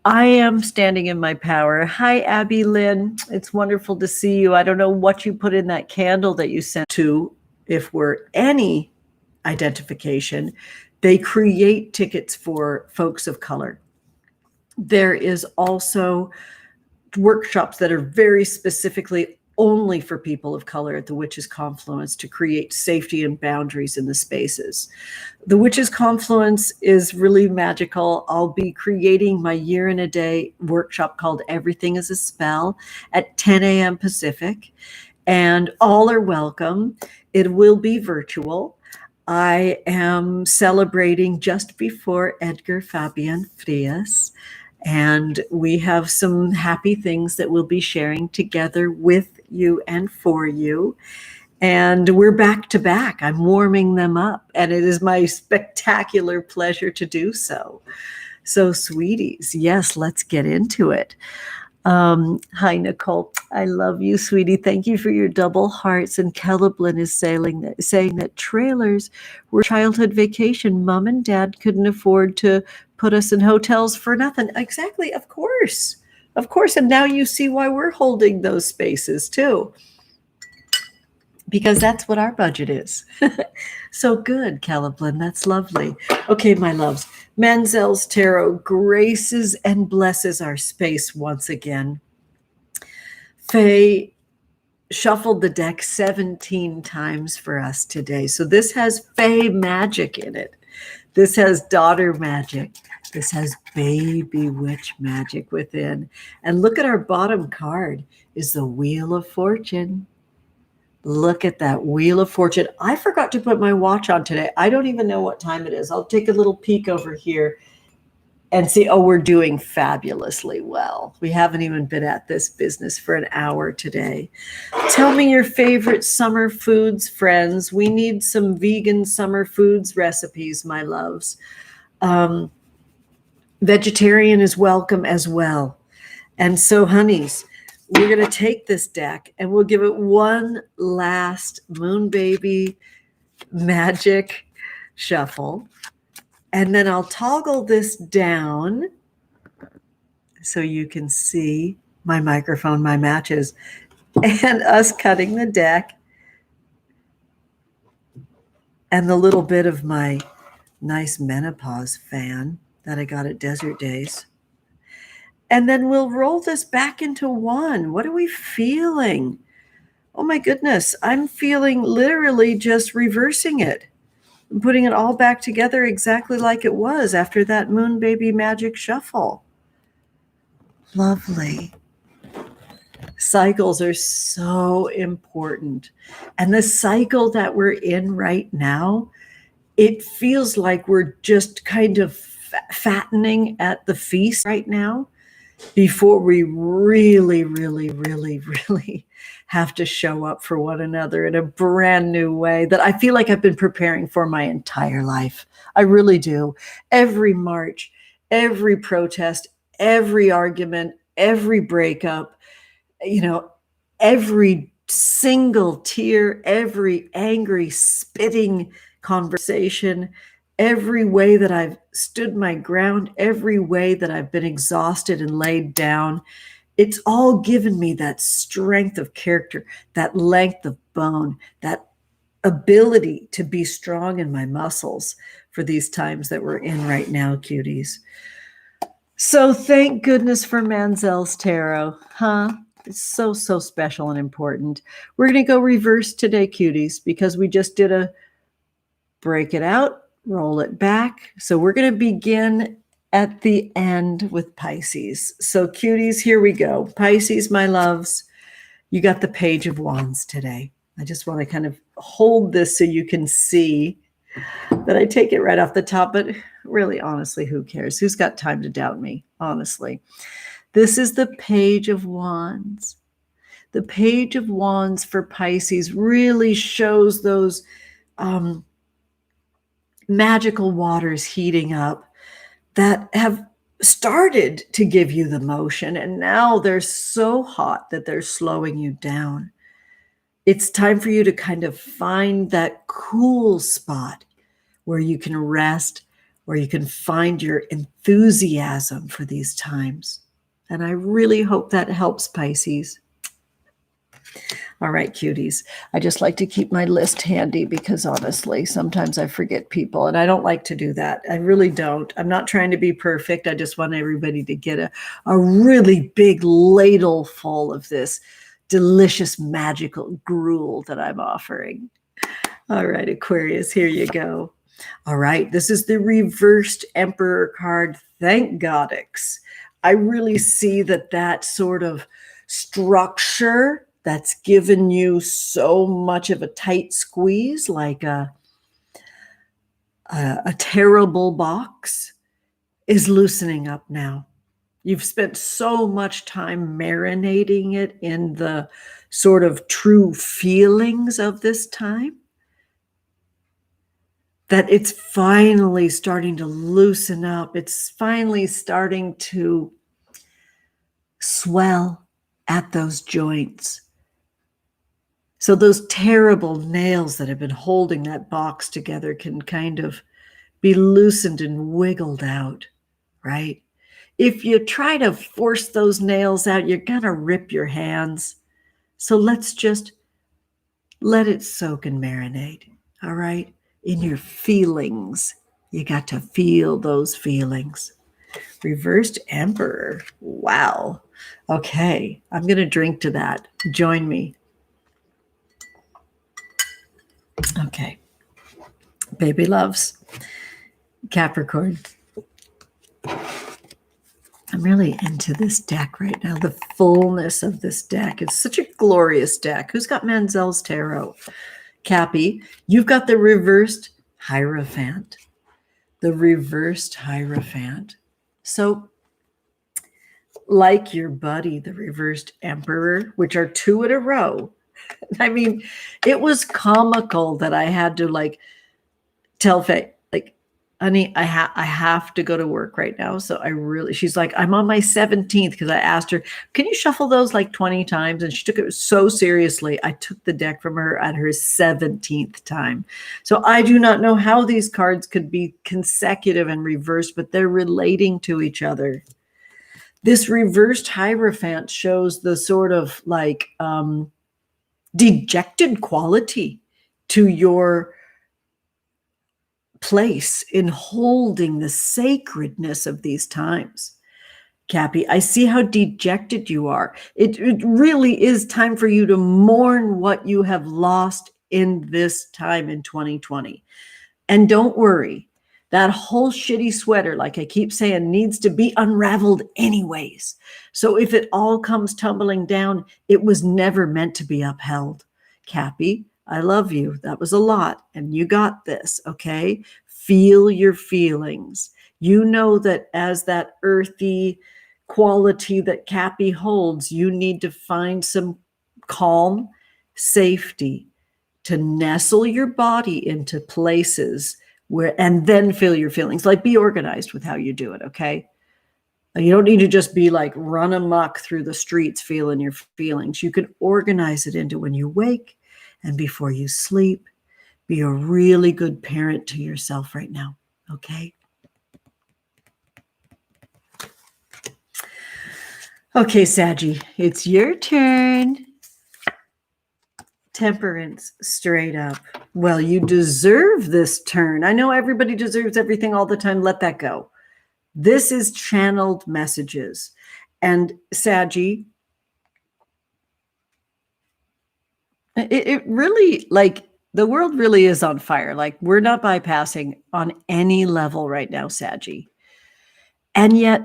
I am standing in my power. Hi, Abby Lynn. It's wonderful to see you. I don't know what you put in that candle that you sent to. If we're any identification, they create tickets for folks of color. There is also workshops that are very specifically only for people of color at the Witches Confluence to create safety and boundaries in the spaces. The Witches Confluence is really magical. I'll be creating my year in a day workshop called Everything is a Spell at 10 a.m. Pacific, and all are welcome. It will be virtual. I am celebrating just before Edgar Fabian Frias, and we have some happy things that we'll be sharing together with you and for you. And we're back to back. I'm warming them up, and it is my spectacular pleasure to do so. So, sweeties, yes, let's get into it. Hi, Nicole. I love you, sweetie. Thank you for your double hearts. And Kelleblin is saying that trailers were childhood vacation. Mom and dad couldn't afford to put us in hotels for nothing. Exactly. Of course. Of course. And now you see why we're holding those spaces too, because that's what our budget is. So good, Kelleblin. That's lovely. Okay, my loves. Manzel's Tarot graces and blesses our space once again. Faye shuffled the deck 17 times for us today. So this has Faye magic in it. This has daughter magic. This has baby witch magic within. And look at our bottom card is the Wheel of Fortune. Look at that Wheel of Fortune. I forgot to put my watch on today. I don't even know what time it is. I'll take a little peek over here and see. Oh, we're doing fabulously well. We haven't even been at this business for an hour today. Tell me your favorite summer foods, friends. We need some vegan summer foods recipes, my loves. Vegetarian is welcome as well. And so, honeys, we're going to take this deck and we'll give it one last Moon Baby magic shuffle. And then I'll toggle this down so you can see my microphone, my matches, and us cutting the deck and the little bit of my nice menopause fan that I got at Desert Days. And then we'll roll this back into one. What are we feeling? Oh my goodness. I'm feeling literally just reversing it and putting it all back together exactly like it was after that Moon Baby magic shuffle. Lovely. Cycles are so important. And the cycle that we're in right now, it feels like we're just kind of fattening at the feast right now, before we really, really, really, really have to show up for one another in a brand new way that I feel like I've been preparing for my entire life. I really do. Every march, every protest, every argument, every breakup, every single tear, every angry, spitting conversation, every way that I've stood my ground, every way that I've been exhausted and laid down, it's all given me that strength of character, that length of bone, that ability to be strong in my muscles for these times that we're in right now, cuties. So thank goodness for Manzel's Tarot, huh? It's so, so special and important. We're going to go reverse today, cuties, because we just did a break it out, roll it back. So we're going to begin at the end with Pisces. So cuties, here we go. Pisces, my loves, you got the Page of Wands today. I just want to kind of hold this so you can see that I take it right off the top, but really, honestly, who cares? Who's got time to doubt me? Honestly, this is the Page of Wands. The Page of Wands for Pisces really shows those magical waters heating up that have started to give you the motion, and now they're so hot that they're slowing you down. It's time for you to kind of find that cool spot where you can rest, where you can find your enthusiasm for these times. And I really hope that helps, Pisces. All right, cuties. I just like to keep my list handy because honestly, sometimes I forget people and I don't like to do that. I really don't. I'm not trying to be perfect. I just want everybody to get a really big ladle full of this delicious, magical gruel that I'm offering. All right, Aquarius, here you go. All right, this is the reversed Emperor card. Thank Goddess. I really see that sort of structure that's given you so much of a tight squeeze, like a terrible box, is loosening up now. You've spent so much time marinating it in the sort of true feelings of this time that it's finally starting to loosen up. It's finally starting to swell at those joints. So those terrible nails that have been holding that box together can kind of be loosened and wiggled out, right? If you try to force those nails out, you're going to rip your hands. So let's just let it soak and marinate, all right? In your feelings. You got to feel those feelings. Reversed Emperor. Wow. Okay, I'm going to drink to that. Join me. Okay. Baby loves. Capricorn. I'm really into this deck right now. The fullness of this deck. It's such a glorious deck. Who's got Manzel's Tarot? Cappy, you've got the reversed Hierophant. The reversed Hierophant. So, like your buddy, the reversed Emperor, which are two in a row. I mean, it was comical that I had to like tell Faye, like, honey, I have to go to work right now. So she's like, I'm on my 17th because I asked her, can you shuffle those like 20 times? And she took it so seriously. I took the deck from her at her 17th time. So I do not know how these cards could be consecutive and reversed, but they're relating to each other. This reversed Hierophant shows the sort of like dejected quality to your place in holding the sacredness of these times. Cappy, I see how dejected you are. It really is time for you to mourn what you have lost in this time in 2020. And don't worry, that whole shitty sweater, like I keep saying, needs to be unraveled anyways. So if it all comes tumbling down, it was never meant to be upheld. Cappy, I love you. That was a lot. And you got this, okay? Feel your feelings. You know that as that earthy quality that Cappy holds, you need to find some calm, safety, to nestle your body into places where, and then feel your feelings. Like, be organized with how you do it, okay? You don't need to just be like run amok through the streets feeling your feelings. You can organize it into when you wake and before you sleep. Be a really good parent to yourself right now, okay? Okay, Saggy, it's your turn. Temperance, straight up. Well, you deserve this turn. I know everybody deserves everything all the time. Let that go. This is channeled messages. And Saggy, it really, like, the world really is on fire. Like, we're not bypassing on any level right now, Saggy. And yet,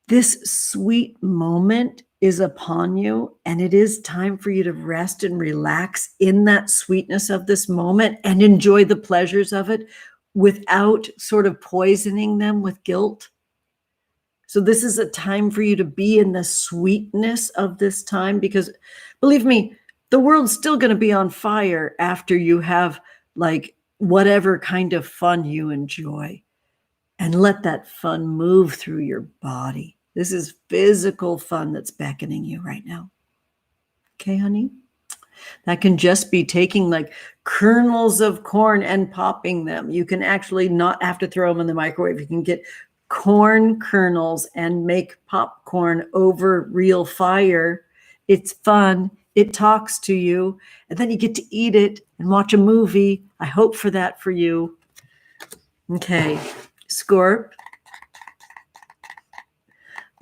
this sweet moment is upon you, and it is time for you to rest and relax in that sweetness of this moment and enjoy the pleasures of it without sort of poisoning them with guilt. So this is a time for you to be in the sweetness of this time, because believe me, the world's still going to be on fire after you have like whatever kind of fun you enjoy, and let that fun move through your body. This is physical fun that's beckoning you right now. Okay, honey? That can just be taking like kernels of corn and popping them. You can actually not have to throw them in the microwave. You can get corn kernels and make popcorn over real fire. It's fun. It talks to you. And then you get to eat it and watch a movie. I hope for that for you. Okay, Scorp.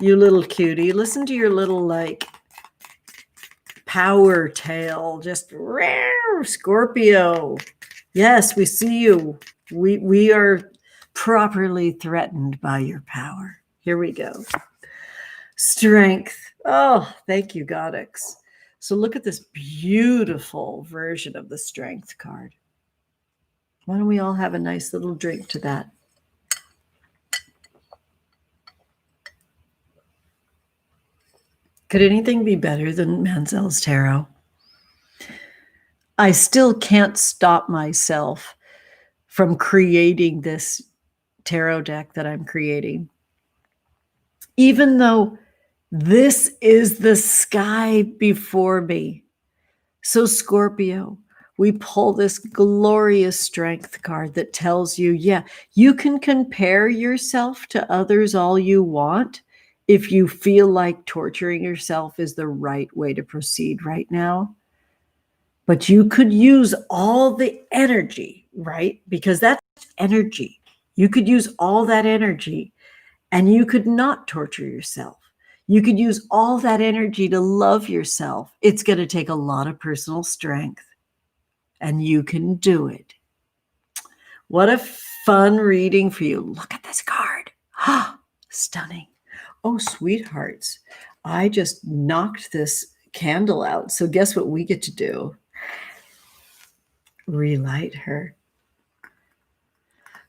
You little cutie, listen to your little like power tail, just Scorpio. Yes, we see you. We are properly threatened by your power. Here we go. Strength. Oh, thank you, Goddess. So look at this beautiful version of the Strength card. Why don't we all have a nice little drink to that? Could anything be better than Manzel's Tarot? I still can't stop myself from creating this tarot deck that I'm creating. Even though this is the sky before me. So Scorpio, we pull this glorious strength card that tells you, yeah, you can compare yourself to others all you want if you feel like torturing yourself is the right way to proceed right now. But you could use all the energy, right? Because that's energy. You could use all that energy and you could not torture yourself. You could use all that energy to love yourself. It's going to take a lot of personal strength, and you can do it. What a fun reading for you. Look at this card. Stunning. Oh, sweethearts, I just knocked this candle out. So guess what we get to do? Relight her.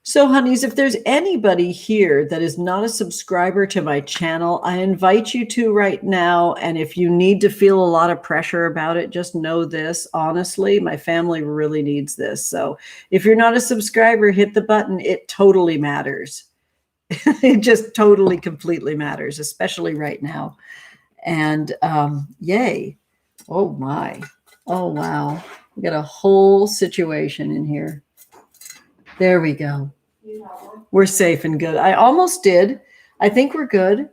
So, honeys, if there's anybody here that is not a subscriber to my channel, I invite you to right now. And if you need to feel a lot of pressure about it, just know this. Honestly, my family really needs this. So if you're not a subscriber, hit the button. It totally matters. It just totally, completely matters, especially right now. And yay. Oh, my. Oh, wow. We got a whole situation in here. There we go. We're safe and good. I almost did. I think we're good.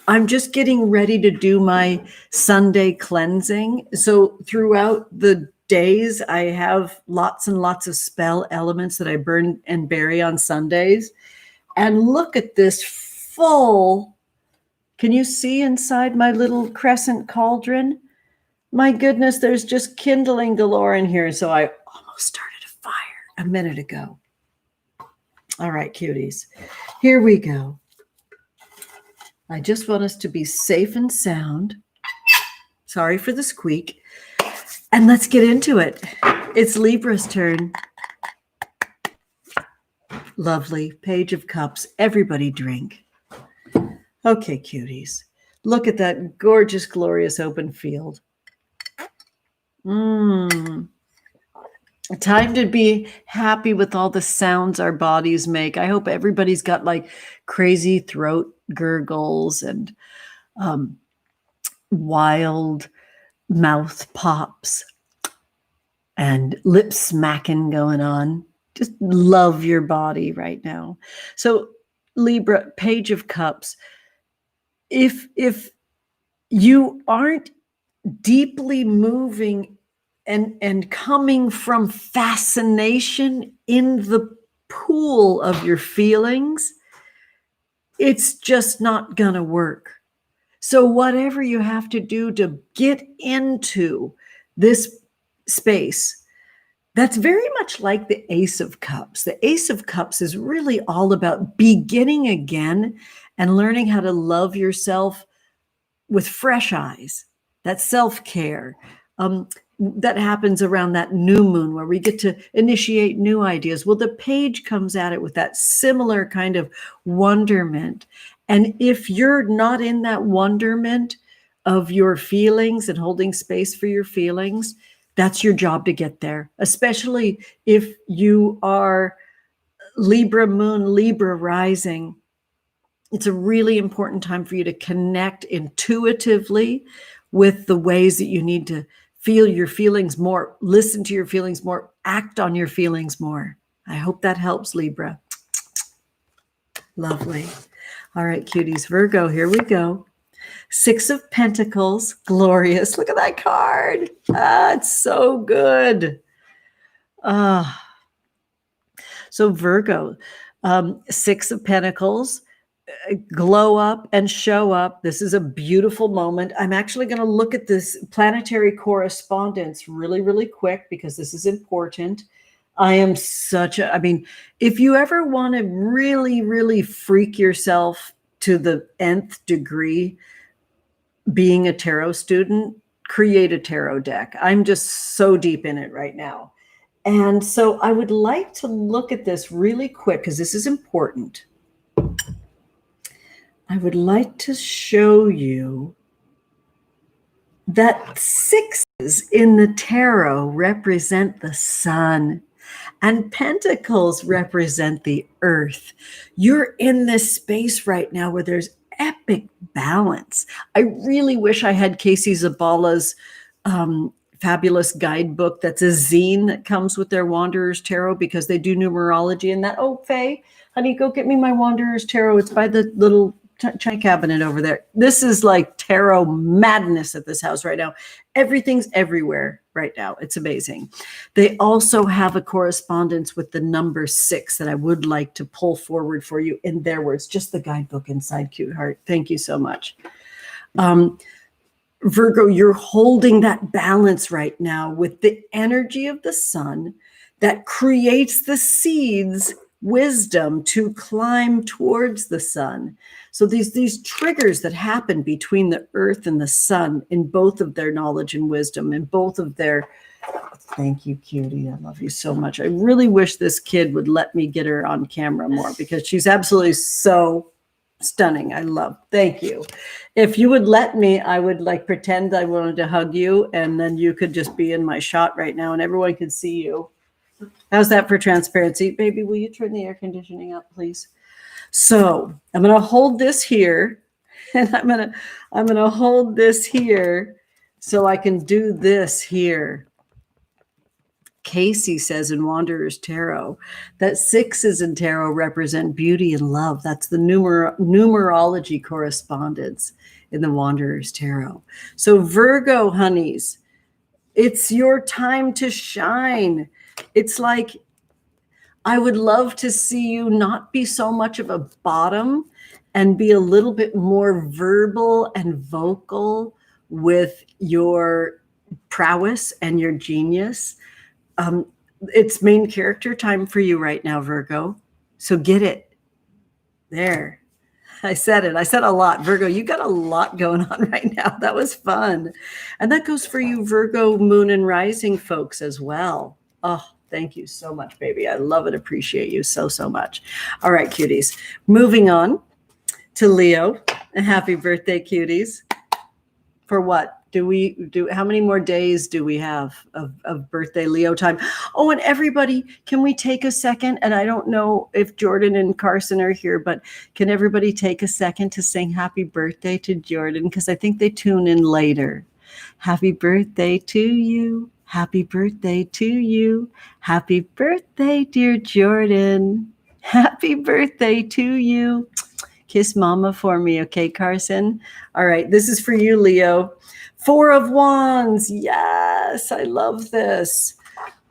I'm just getting ready to do my Sunday cleansing. So throughout the days, I have lots and lots of spell elements that I burn and bury on Sundays. And look at this full. Can you see inside my little crescent cauldron? My goodness, there's just kindling galore in here. So I almost started a fire a minute ago. All right, cuties, here we go. I just want us to be safe and sound. Sorry for the squeak. And let's get into it. It's Libra's turn. Lovely. Page of Cups. Everybody drink. Okay, cuties. Look at that gorgeous, glorious open field. Time to be happy with all the sounds our bodies make. I hope everybody's got like crazy throat gurgles and wild mouth pops and lip smacking going on. Just love your body right now. So Libra, Page of Cups. If you aren't deeply moving and coming from fascination in the pool of your feelings, it's just not going to work. So whatever you have to do to get into this space, that's very much like the Ace of Cups. The Ace of Cups is really all about beginning again and learning how to love yourself with fresh eyes. That's self-care. That happens around that new moon where we get to initiate new ideas. Well, the page comes at it with that similar kind of wonderment. And if you're not in that wonderment of your feelings and holding space for your feelings, that's your job to get there, especially if you are Libra moon, Libra rising. It's a really important time for you to connect intuitively with the ways that you need to feel your feelings more, listen to your feelings more, act on your feelings more. I hope that helps, Libra. Lovely. All right, cuties. Virgo, here we go. Six of Pentacles, glorious. Look at that card. It's so good. So Virgo, Six of Pentacles, glow up and show up. This is a beautiful moment. I'm actually going to look at this planetary correspondence really, really quick because this is important. I mean, if you ever want to really, really freak yourself to the nth degree, being a tarot student, create a tarot deck. I'm just so deep in it right now. And so I would like to look at this really quick because this is important. I would like to show you that sixes in the tarot represent the sun, and pentacles represent the earth. You're in this space right now where there's epic balance. I really wish I had Casey Zabala's fabulous guidebook that's a zine that comes with their Wanderer's Tarot, because they do numerology and that. Oh, Faye, honey, go get me my Wanderer's Tarot. It's by the little china cabinet over there. This is like tarot madness at this house right now. Everything's everywhere right now. It's amazing. They also have a correspondence with the number 6 that I would like to pull forward for you in their words. Just the guidebook inside, cute heart. Thank you so much. Virgo, you're holding that balance right now with the energy of the sun that creates the seeds, wisdom to climb towards the sun. So these triggers that happen between the earth and the sun in both of their knowledge and wisdom, in both of their, thank you, cutie. I love you so much. I really wish this kid would let me get her on camera more, because she's absolutely so stunning. I love. Thank you. If you would let me, I would like pretend I wanted to hug you, and then you could just be in my shot right now and everyone could see you. How's that for transparency? Baby, will you turn the air conditioning up, please? So I'm going to hold this here, and I'm going to hold this here so I can do this here. Casey says in Wanderer's Tarot that 6s in tarot represent beauty and love. That's the numerology correspondence in the Wanderer's Tarot. So Virgo, honeys, it's your time to shine. It's like, I would love to see you not be so much of a bottom and be a little bit more verbal and vocal with your prowess and your genius. It's main character time for you right now, Virgo. So get it. There. I said it. I said a lot. Virgo, you got a lot going on right now. That was fun. And that goes for you, Virgo, moon and rising folks as well. Oh, thank you so much, baby. I love and appreciate you so, so much. All right, cuties. Moving on to Leo. And happy birthday, cuties. For what? How many more days do we have of birthday Leo time? Oh, and everybody, can we take a second? And I don't know if Jordan and Carson are here, but can everybody take a second to sing happy birthday to Jordan? Because I think they tune in later. Happy birthday to you. Happy birthday to you. Happy birthday, dear Jordan. Happy birthday to you. Kiss mama for me, okay, Carson? All right, this is for you, Leo. 4 of Wands. Yes, I love this.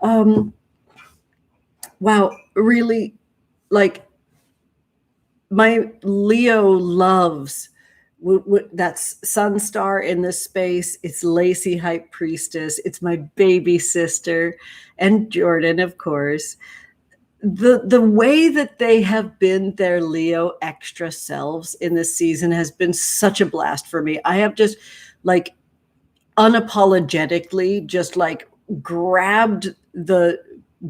Wow, really, like, my Leo loves that's Sun Star in this space. It's Lacey, High Priestess. It's my baby sister, and Jordan, of course. The way that they have been their Leo extra selves in this season has been such a blast for me. I have just like unapologetically just like grabbed the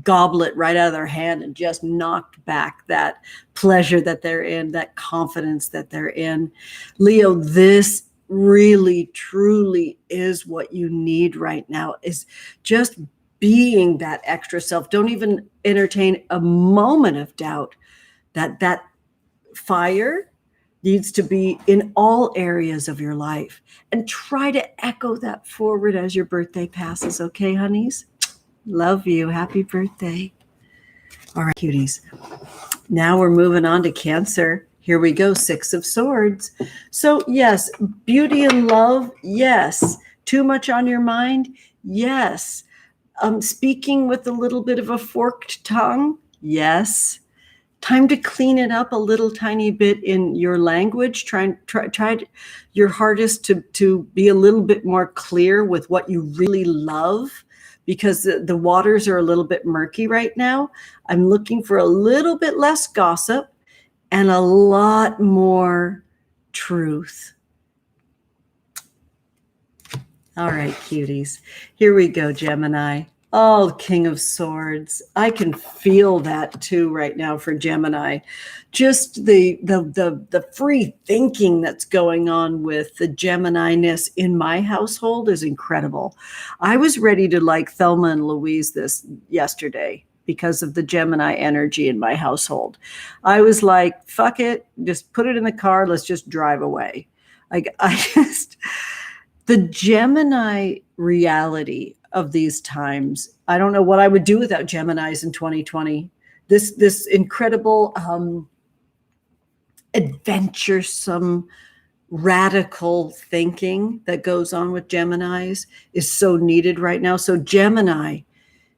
goblet right out of their hand and just knocked back that pleasure that they're in, that confidence that they're in. Leo, this really truly is what you need right now, is just being that extra self. Don't even entertain a moment of doubt that that fire needs to be in all areas of your life, and try to echo that forward as your birthday passes. Okay, honeys? Love you. Happy birthday. All right, cuties. Now we're moving on to Cancer. Here we go. 6 of Swords. So yes, beauty and love. Yes. Too much on your mind. Yes. Speaking with a little bit of a forked tongue. Yes. Time to clean it up a little tiny bit in your language. Try your hardest to be a little bit more clear with what you really love, because the waters are a little bit murky right now. I'm looking for a little bit less gossip and a lot more truth. All right, cuties. Here we go, Gemini. Oh, King of Swords. I can feel that too right now for Gemini. Just the free thinking that's going on with the Gemini-ness in my household is incredible. I was ready to like Thelma and Louise this yesterday because of the Gemini energy in my household. I was like, fuck it, just put it in the car, let's just drive away. Like the Gemini reality of these times. I don't know what I would do without Geminis in 2020. This incredible, adventuresome, radical thinking that goes on with Geminis is so needed right now. So Gemini,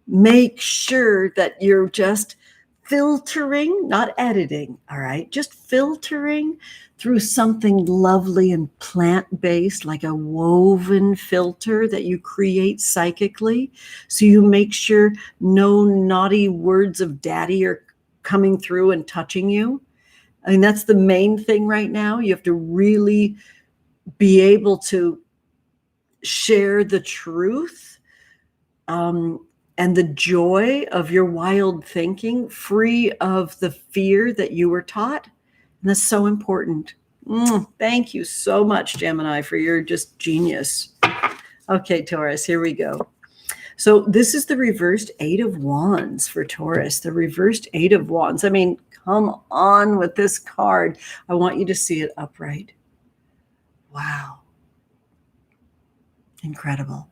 make sure that you're just filtering, not editing, all right? Just filtering through something lovely and plant-based, like a woven filter that you create psychically. So you make sure no naughty words of daddy are coming through and touching you. I mean, that's the main thing right now. You have to really be able to share the truth, and the joy of your wild thinking, free of the fear that you were taught. And that's so important. Thank you so much, Gemini, for your just genius. Okay, Taurus, here we go. So this is the reversed Eight of Wands for Taurus, the reversed Eight of Wands. I mean, come on with this card. I want you to see it upright. Wow. Incredible.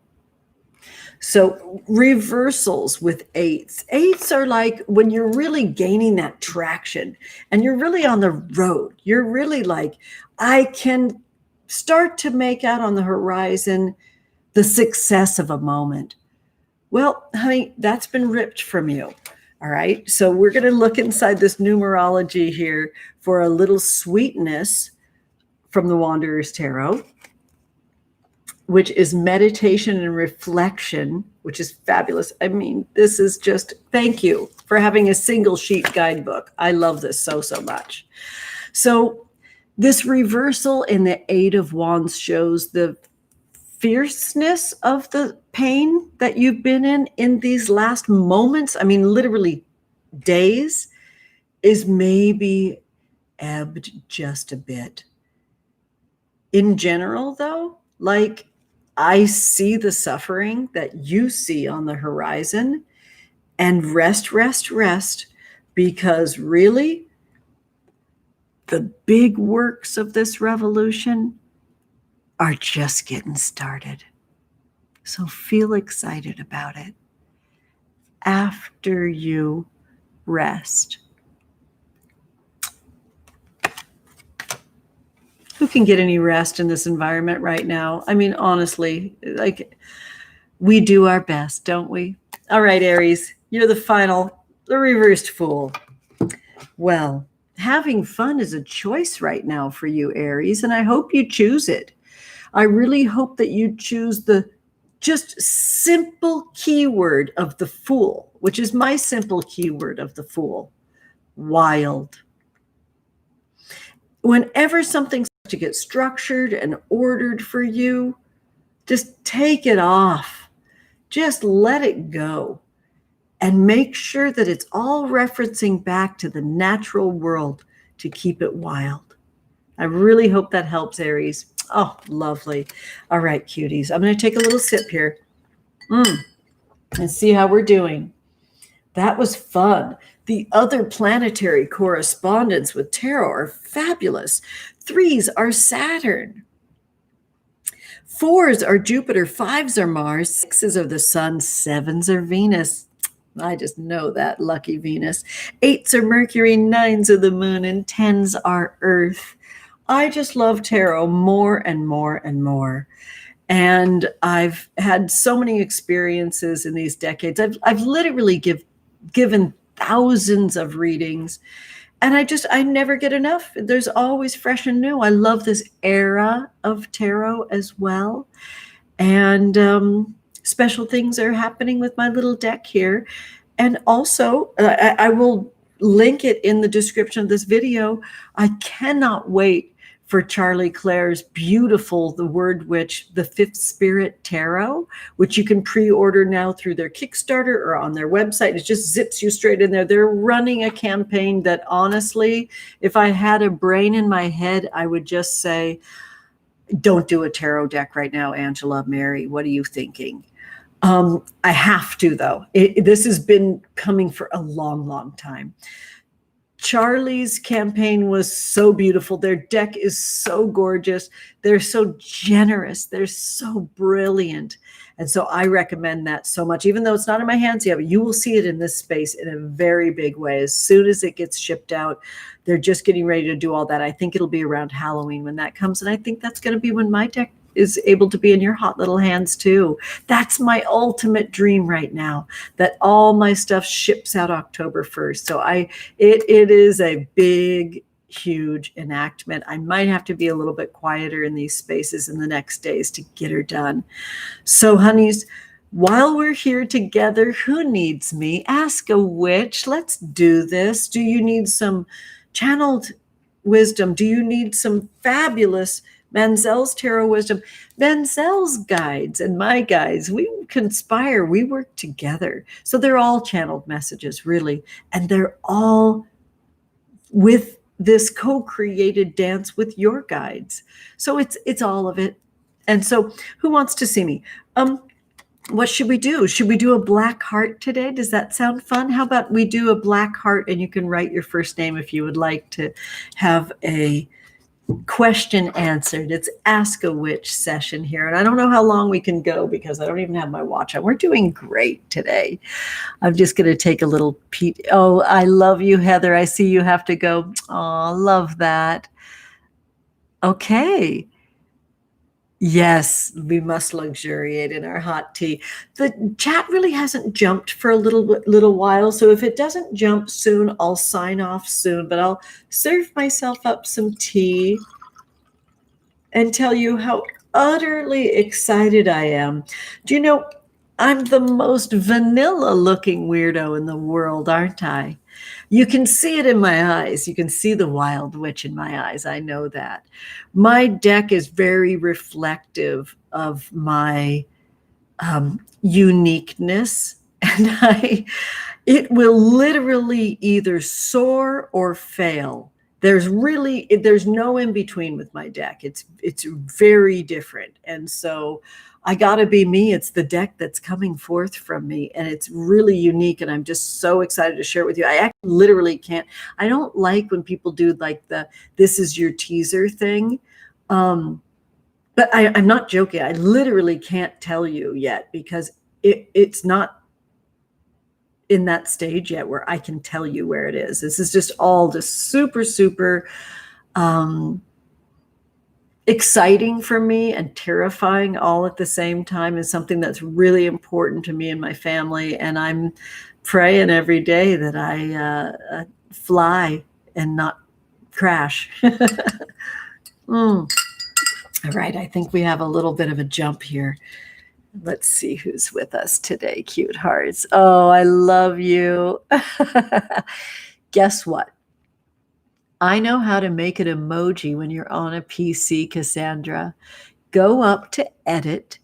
So reversals with eights. Eights are like when you're really gaining that traction and you're really on the road. You're really like, I can start to make out on the horizon the success of a moment. Well, honey, that's been ripped from you. All right. So we're going to look inside this numerology here for a little sweetness from the Wanderer's Tarot, which is meditation and reflection, which is fabulous. I mean, this is just, thank you for having a single sheet guidebook. I love this so much. So this reversal in the Eight of Wands shows the fierceness of the pain that you've been in these last moments. I mean, literally days is maybe ebbed just a bit. In general, though, like, I see the suffering that you see on the horizon, and rest, because really the big works of this revolution are just getting started. So feel excited about it after you rest. Who can get any rest in this environment right now? I mean, honestly, like, we do our best, don't we? All right, Aries, you're the reversed Fool. Well, having fun is a choice right now for you, Aries, and I hope you choose it. I really hope that you choose the just simple keyword of the Fool, which is my simple keyword of the Fool: wild. Whenever something starts to get structured and ordered for you, just take it off. Just let it go. And make sure that it's all referencing back to the natural world to keep it wild. I really hope that helps, Aries. Oh, lovely. All right, cuties. I'm going to take a little sip here and see how we're doing. That was fun. The other planetary correspondence with tarot are fabulous. 3s are Saturn. 4s are Jupiter. 5s are Mars. 6s are the Sun. 7s are Venus. I just know that, lucky Venus. 8s are Mercury. 9s are the Moon. And 10s are Earth. I just love tarot more and more and more. And I've had so many experiences in these decades. I've literally given thousands of readings, and I never get enough. There's always fresh and new. I love this era of tarot as well. And special things are happening with my little deck here. And also, I will link it in the description of this video. I cannot wait for Charlie Claire's beautiful The Word Witch, the Fifth Spirit Tarot, which you can pre-order now through their Kickstarter or on their website. It just zips you straight in there. They're running a campaign that, honestly, if I had a brain in my head, I would just say, don't do a tarot deck right now, Angela, Mary. What are you thinking? I have to, though. This has been coming for a long, long time. Charlie's campaign was so beautiful. Their deck is so gorgeous. They're so generous. They're so brilliant. And so I recommend that so much, even though it's not in my hands yet, but you will see it in this space in a very big way. As soon as it gets shipped out, they're just getting ready to do all that. I think it'll be around Halloween when that comes. And I think that's going to be when my deck is able to be in your hot little hands too. That's my ultimate dream right now, that all my stuff ships out October 1st. So it is a big, huge enactment. I might have to be a little bit quieter in these spaces in the next days to get her done. So honeys, while we're here together, who needs me? Ask a witch. Let's do this. Do you need some channeled wisdom? Do you need some fabulous Manzel's tarot wisdom? Manzel's guides and my guides, we conspire, we work together. So they're all channeled messages, really. And they're all with this co-created dance with your guides. So it's all of it. And so who wants to see me? What should we do? Should we do a black heart today? Does that sound fun? How about we do a black heart and you can write your first name if you would like to have a question answered. It's Ask a Witch session here. And I don't know how long we can go because I don't even have my watch on. We're doing great today. I'm just going to take a little peek. Oh, I love you, Heather. I see you have to go. Oh, love that. Okay. Yes, we must luxuriate in our hot tea. The chat really hasn't jumped for a little while. So if it doesn't jump soon, I'll sign off soon, but I'll serve myself up some tea and tell you how utterly excited I am. Do you know, I'm the most vanilla looking weirdo in the world, aren't I? You can see it in my eyes. You can see the wild witch in my eyes. I know that. My deck is very reflective of my uniqueness. And it will literally either soar or fail. There's no in between with my deck. It's very different. And so I gotta be me. It's the deck that's coming forth from me, and it's really unique. And I'm just so excited to share it with you. I actually literally can't. I don't like when people do like this is your teaser thing, but I'm not joking. I literally can't tell you yet because it's not in that stage yet where I can tell you where it is. This is just all just super, super exciting for me and terrifying all at the same time, is something that's really important to me and my family. And I'm praying every day that I fly and not crash. All right, I think we have a little bit of a jump here. Let's see who's with us today, cute hearts. Oh, I love you. Guess what? I know how to make an emoji when you're on a PC, Cassandra. Go up to edit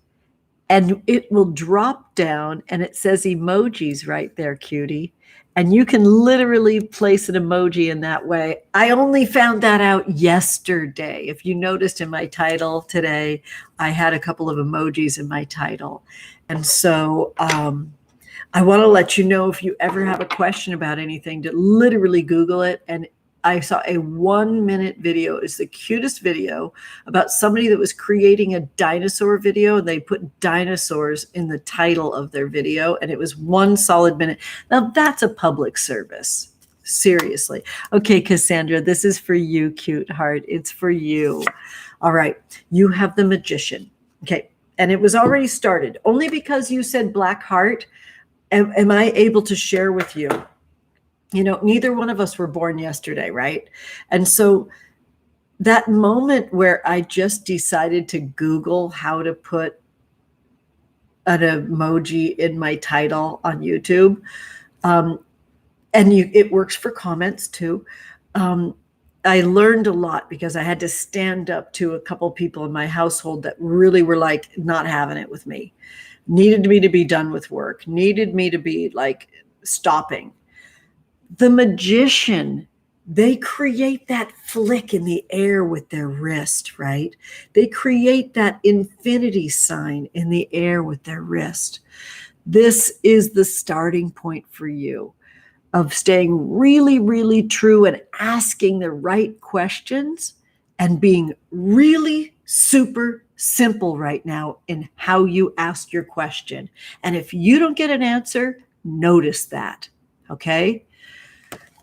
and it will drop down and it says emojis right there, cutie. And you can literally place an emoji in that way. I only found that out yesterday. If you noticed in my title today, I had a couple of emojis in my title. And so I want to let you know, if you ever have a question about anything, to literally Google it. And I saw a 1-minute video. It's the cutest video about somebody that was creating a dinosaur video, and they put dinosaurs in the title of their video, and it was 1 solid minute. Now that's a public service. Seriously. Okay, Cassandra, this is for you, cute heart. It's for you. All right. You have the Magician. Okay. And it was already started. Only because you said black heart am I able to share with you. You know, neither one of us were born yesterday, right? And so that moment where I just decided to Google how to put an emoji in my title on YouTube, and it works for comments too. I learned a lot because I had to stand up to a couple people in my household that really were like not having it with me, needed me to be done with work, needed me to be like stopping. The magician, they create that flick in the air with their wrist, right? They create that infinity sign in the air with their wrist. This is the starting point for you of staying really, really true and asking the right questions and being really super simple right now in how you ask your question. And if you don't get an answer, notice that, okay?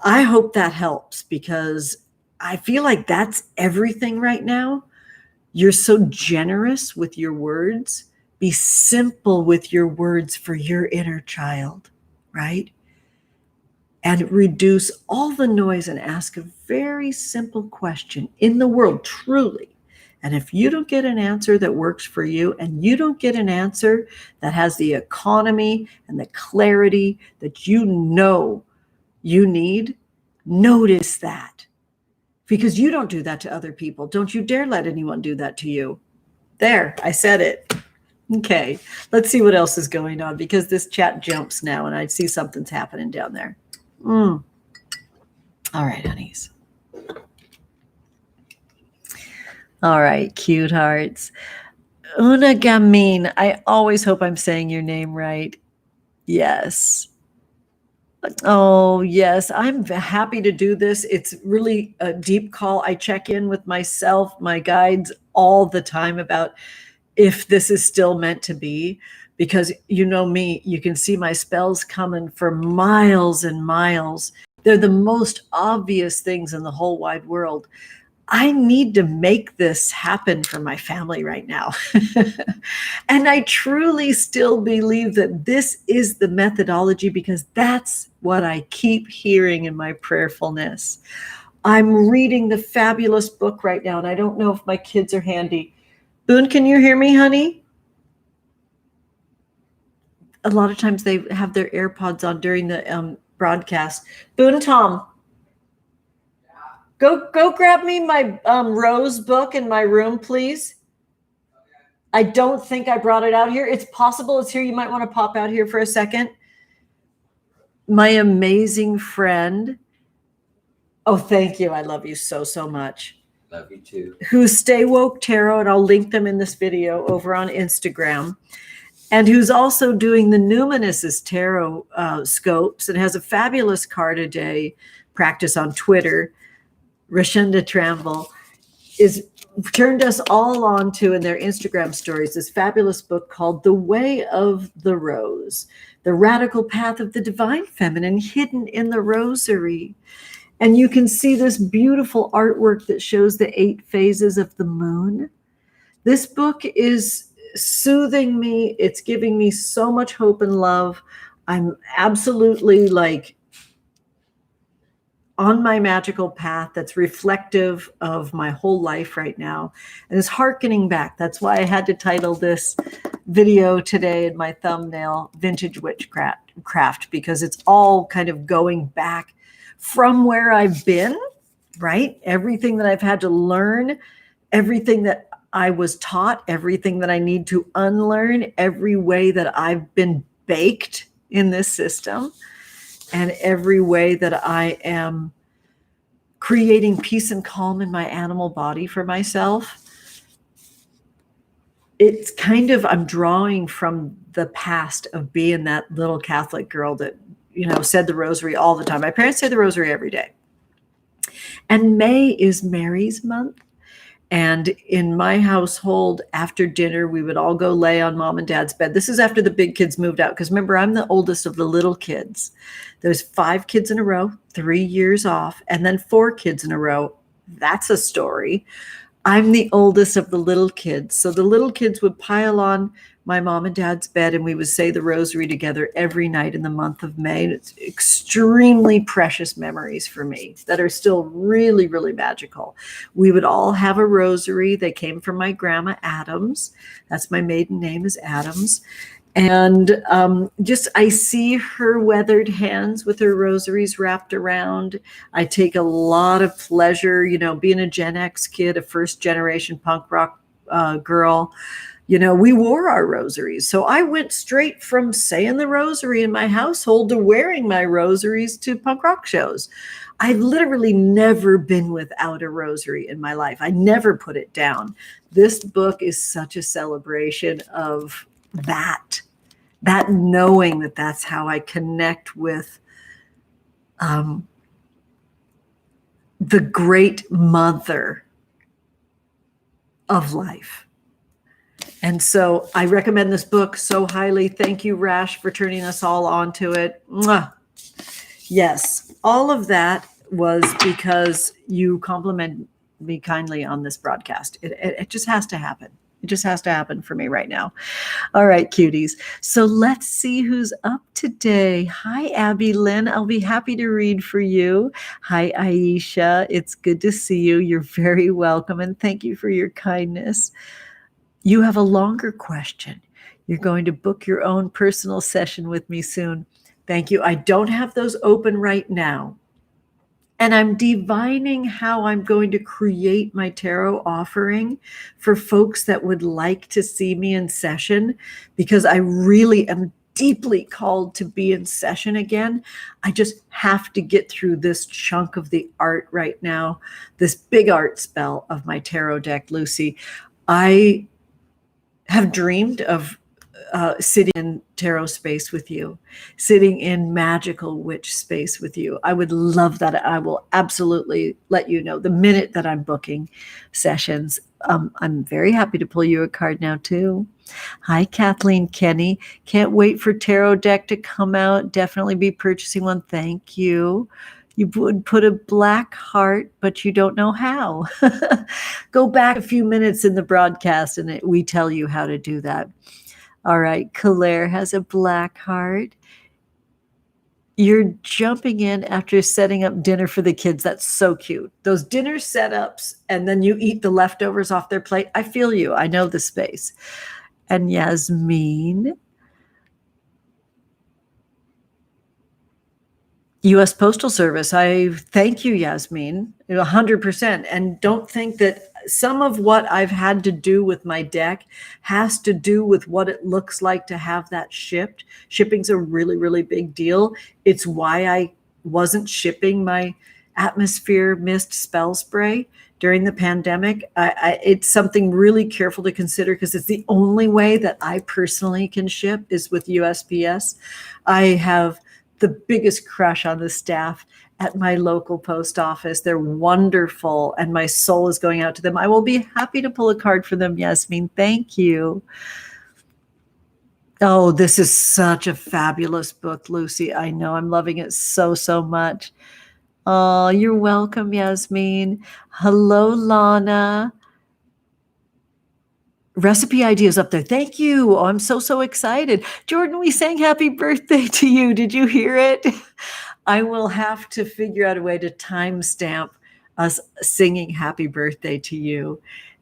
I hope that helps because I feel like that's everything right now. You're so generous with your words. Be simple with your words for your inner child, right? And reduce all the noise and ask a very simple question in the world, truly. And if you don't get an answer that works for you, and you don't get an answer that has the economy and the clarity that you know you need, notice that. Because you don't do that to other people. Don't you dare let anyone do that to you. There, I said it. Okay, let's see what else is going on because this chat jumps now and I see something's happening down there. All right, honeys. All right, cute hearts. Una Gamin, I always hope I'm saying your name right. Yes. Oh, yes. I'm happy to do this. It's really a deep call. I check in with myself, my guides all the time about if this is still meant to be, because you know me, you can see my spells coming for miles and miles. They're the most obvious things in the whole wide world. I need to make this happen for my family right now. And I truly still believe that this is the methodology because that's what I keep hearing in my prayerfulness. I'm reading the fabulous book right now, and I don't know if my kids are handy. Boone, can you hear me, honey? A lot of times they have their AirPods on during the broadcast. Boone, Tom. Go grab me my Rose book in my room, please. I don't think I brought it out here. It's possible it's here. You might want to pop out here for a second. My amazing friend. Oh, thank you. I love you so, so much. Love you too. Who's Stay Woke Tarot, and I'll link them in this video over on Instagram. And who's also doing the Numinous Tarot scopes and has a fabulous card a day practice on Twitter. Rashenda Tramble is turned us all on to in their Instagram stories this fabulous book called The Way of the Rose, the radical path of the divine feminine hidden in the rosary. And you can see this beautiful artwork that shows the 8 phases of the moon. This book is soothing me. It's giving me so much hope and love. I'm absolutely like on my magical path that's reflective of my whole life right now and is hearkening back. That's why I had to title this video today in my thumbnail, Vintage Witchcraft, because it's all kind of going back from where I've been, right? Everything that I've had to learn, everything that I was taught, everything that I need to unlearn, every way that I've been baked in this system, and every way that I am creating peace and calm in my animal body for myself. It's kind of, I'm drawing from the past of being that little Catholic girl that, you know, said the rosary all the time. My parents say the rosary every day. And May is Mary's month. And in my household, after dinner, we would all go lay on mom and dad's bed. This is after the big kids moved out. Because remember, I'm the oldest of the little kids. There's 5 kids in a row, 3 years off, and then 4 kids in a row. That's a story. I'm the oldest of the little kids. So the little kids would pile on my mom and dad's bed, and we would say the rosary together every night in the month of May. And it's extremely precious memories for me that are still really, really magical. We would all have a rosary. They came from my grandma Adams. That's my maiden name is Adams. And just, I see her weathered hands with her rosaries wrapped around. I take a lot of pleasure, being a Gen X kid, a first generation punk rock girl. We wore our rosaries. So I went straight from saying the rosary in my household to wearing my rosaries to punk rock shows. I've literally never been without a rosary in my life. I never put it down. This book is such a celebration of that knowing that that's how I connect with the great mother of life. And so I recommend this book so highly. Thank you, Rash, for turning us all onto it. Mwah. Yes, all of that was because you complimented me kindly on this broadcast. It just has to happen. It just has to happen for me right now. All right, cuties. So let's see who's up today. Hi, Abby Lynn. I'll be happy to read for you. Hi, Aisha. It's good to see you. You're very welcome. And thank you for your kindness. You have a longer question. You're going to book your own personal session with me soon. Thank you. I don't have those open right now. And I'm divining how I'm going to create my tarot offering for folks that would like to see me in session, because I really am deeply called to be in session again. I just have to get through this chunk of the art right now, this big art spell of my tarot deck, Lucy. I have dreamed of sitting in tarot space with you, sitting in magical witch space with you. I would love that. I will absolutely let you know the minute that I'm booking sessions. I'm very happy to pull you a card now too. Hi, Kathleen Kenny. Can't wait for tarot deck to come out. Definitely be purchasing one. Thank you. You would put a black heart, but you don't know how. Go back a few minutes in the broadcast and we tell you how to do that. All right, Claire has a black heart. You're jumping in after setting up dinner for the kids. That's so cute. Those dinner setups, and then you eat the leftovers off their plate. I feel you. I know the space. And Yasmin. U.S. Postal Service. I thank you, Yasmin, 100%. And don't think that some of what I've had to do with my deck has to do with what it looks like to have that shipped. Shipping's a really, really big deal. It's why I wasn't shipping my atmosphere mist spell spray during the pandemic. It's something really careful to consider, because it's the only way that I personally can ship is with USPS. I have the biggest crush on the staff at my local post office. They're wonderful, and my soul is going out to them. I will be happy to pull a card for them, Yasmin. Thank you. Oh, this is such a fabulous book, Lucy. I know. I'm loving it so, so much. Oh, you're welcome, Yasmin. Hello, Lana. Recipe ideas up there. Thank you. Oh, I'm so, so excited. Jordan, we sang happy birthday to you. Did you hear it? I will have to figure out a way to timestamp us singing happy birthday to you.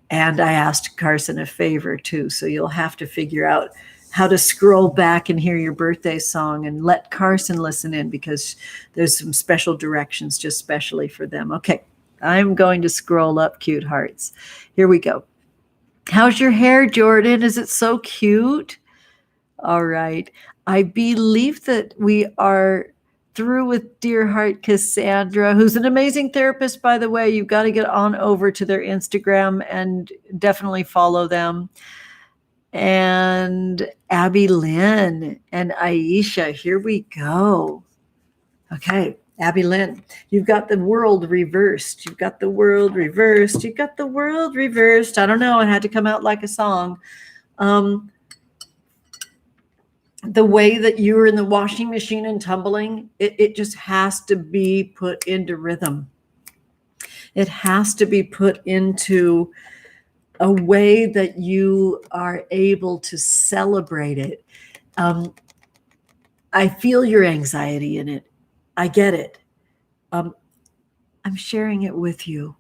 And I asked Carson a favor too. So you'll have to figure out how to scroll back and hear your birthday song and let Carson listen in, because there's some special directions just specially for them. Okay, I'm going to scroll up, cute hearts. Here we go. How's your hair, Jordan? Is it so cute? All right. I believe that we are through with Dear Heart Cassandra, who's an amazing therapist, by the way. You've got to get on over to their Instagram and definitely follow them. And Abby Lynn and Aisha, here we go. Okay. Abby Lynn, you've got the world reversed. You've got the world reversed. You've got the world reversed. I don't know. It had to come out like a song. The way that you were in the washing machine and tumbling, it just has to be put into rhythm. It has to be put into a way that you are able to celebrate it. I feel your anxiety in it. I get it. I'm sharing it with you.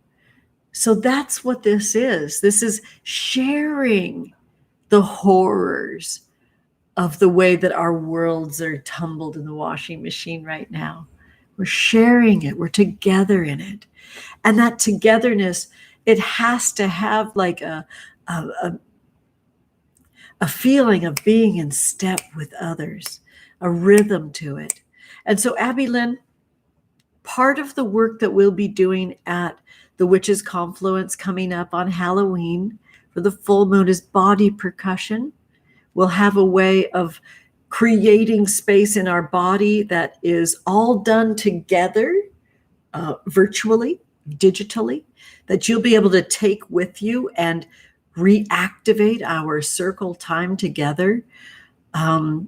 So that's what this is. This is sharing the horrors of the way that our worlds are tumbled in the washing machine right now. We're sharing it. We're together in it. And that togetherness, it has to have like a feeling of being in step with others, a rhythm to it. And so, Abby Lynn, part of the work that we'll be doing at the Witches Confluence coming up on Halloween for the full moon is body percussion. We'll have a way of creating space in our body that is all done together, virtually, digitally, that you'll be able to take with you and reactivate our circle time together. And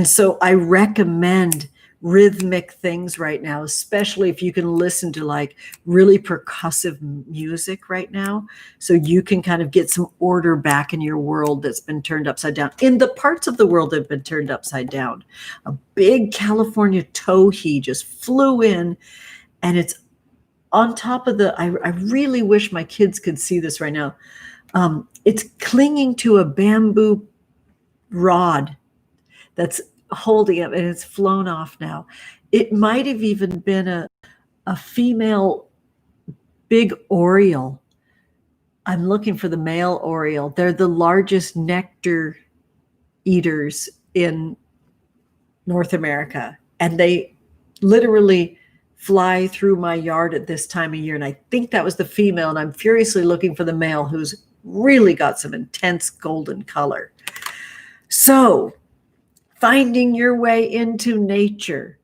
so I recommend rhythmic things right now, especially if you can listen to like really percussive music right now, so you can kind of get some order back in your world that's been turned upside down, in the parts of the world that have been turned upside down. A big California towhee just flew in, and it's on top of the, I really wish my kids could see this right now. It's clinging to a bamboo rod that's holding it, and it's flown off now. It might have even been a female big oriole. I'm looking for the male oriole. They're the largest nectar eaters in North America, and they literally fly through my yard at this time of year. And I think that was the female, and I'm furiously looking for the male, who's really got some intense golden color. So finding your way into nature,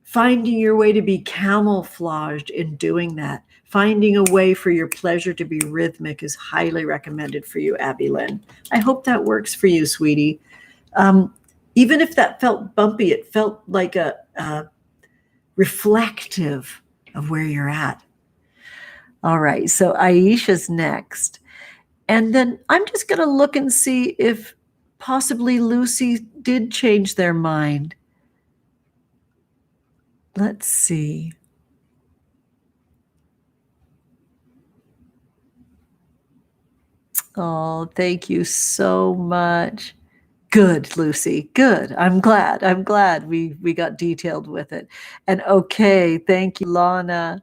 finding your way to be camouflaged in doing that, finding a way for your pleasure to be rhythmic is highly recommended for you, Abby Lynn. I hope that works for you, sweetie. Even if that felt bumpy, it felt like a reflective of where you're at. All right, so Aisha's next. And then I'm just going to look and see if possibly Lucy did change their mind. Let's see. Oh, thank you so much. Good, Lucy. Good. I'm glad we got detailed with it. And okay, thank you, Lana.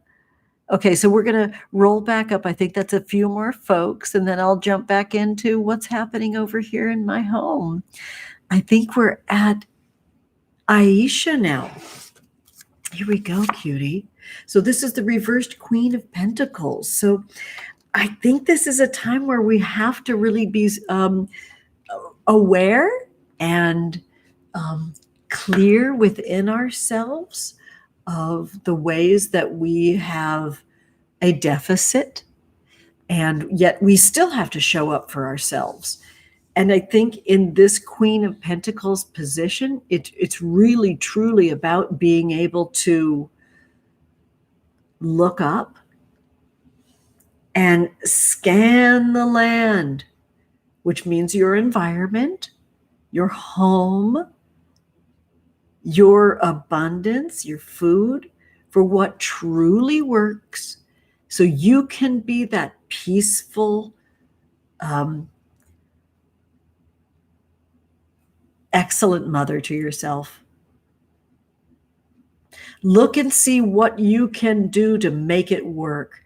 Okay, so we're going to roll back up. I think that's a few more folks, and then I'll jump back into what's happening over here in my home. I think we're at Aisha now. Here we go, cutie. So this is the reversed Queen of Pentacles. So I think this is a time where we have to really be aware and clear within ourselves of the ways that we have a deficit, and yet we still have to show up for ourselves. And I think in this Queen of Pentacles position, it's really truly about being able to look up and scan the land, which means your environment, your home, your abundance, your food, for what truly works, so you can be that peaceful, excellent mother to yourself. Look and see what you can do to make it work.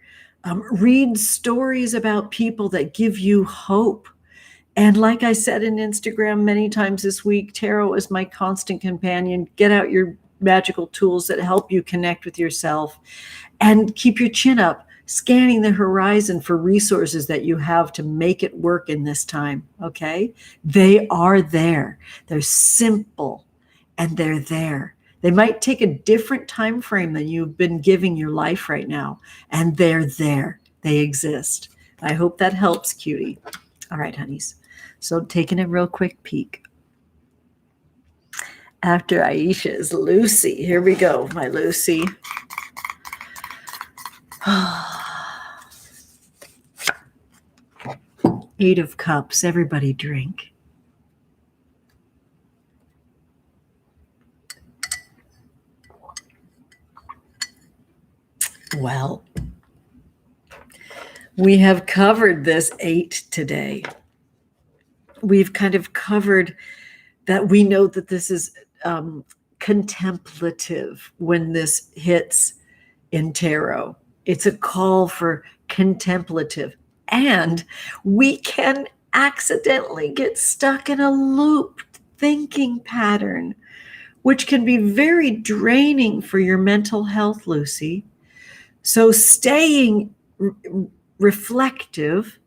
Read stories about people that give you hope. And like I said in Instagram many times this week, tarot is my constant companion. Get out your magical tools that help you connect with yourself, and keep your chin up, scanning the horizon for resources that you have to make it work in this time, okay? They are there. They're simple, and they're there. They might take a different time frame than you've been giving your life right now, and they're there. They exist. I hope that helps, cutie. All right, honeys. So taking a real quick peek. After Aisha is Lucy. Here we go, my Lucy. Eight of Cups. Everybody drink. Well, we have covered this 8 today. We've kind of covered that we know that this is contemplative when this hits in tarot. It's a call for contemplative. And we can accidentally get stuck in a looped thinking pattern, which can be very draining for your mental health, Lucy. So staying reflective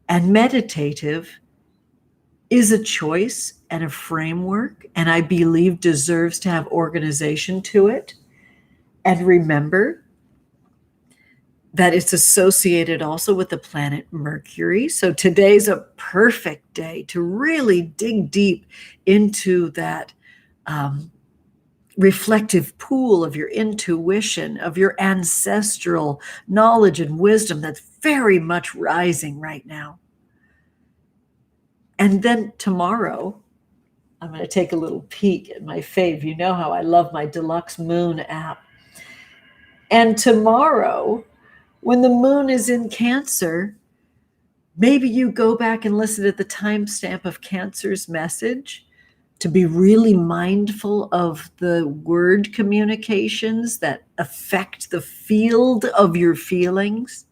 and meditative is a choice and a framework, and I believe deserves to have organization to it. And remember that it's associated also with the planet Mercury. So today's a perfect day to really dig deep into that reflective pool of your intuition, of your ancestral knowledge and wisdom that's very much rising right now. And then tomorrow, I'm going to take a little peek at my fave. You know how I love my Deluxe Moon app. And tomorrow, when the moon is in Cancer, maybe you go back and listen to the timestamp of Cancer's message to be really mindful of the word communications that affect the field of your feelings.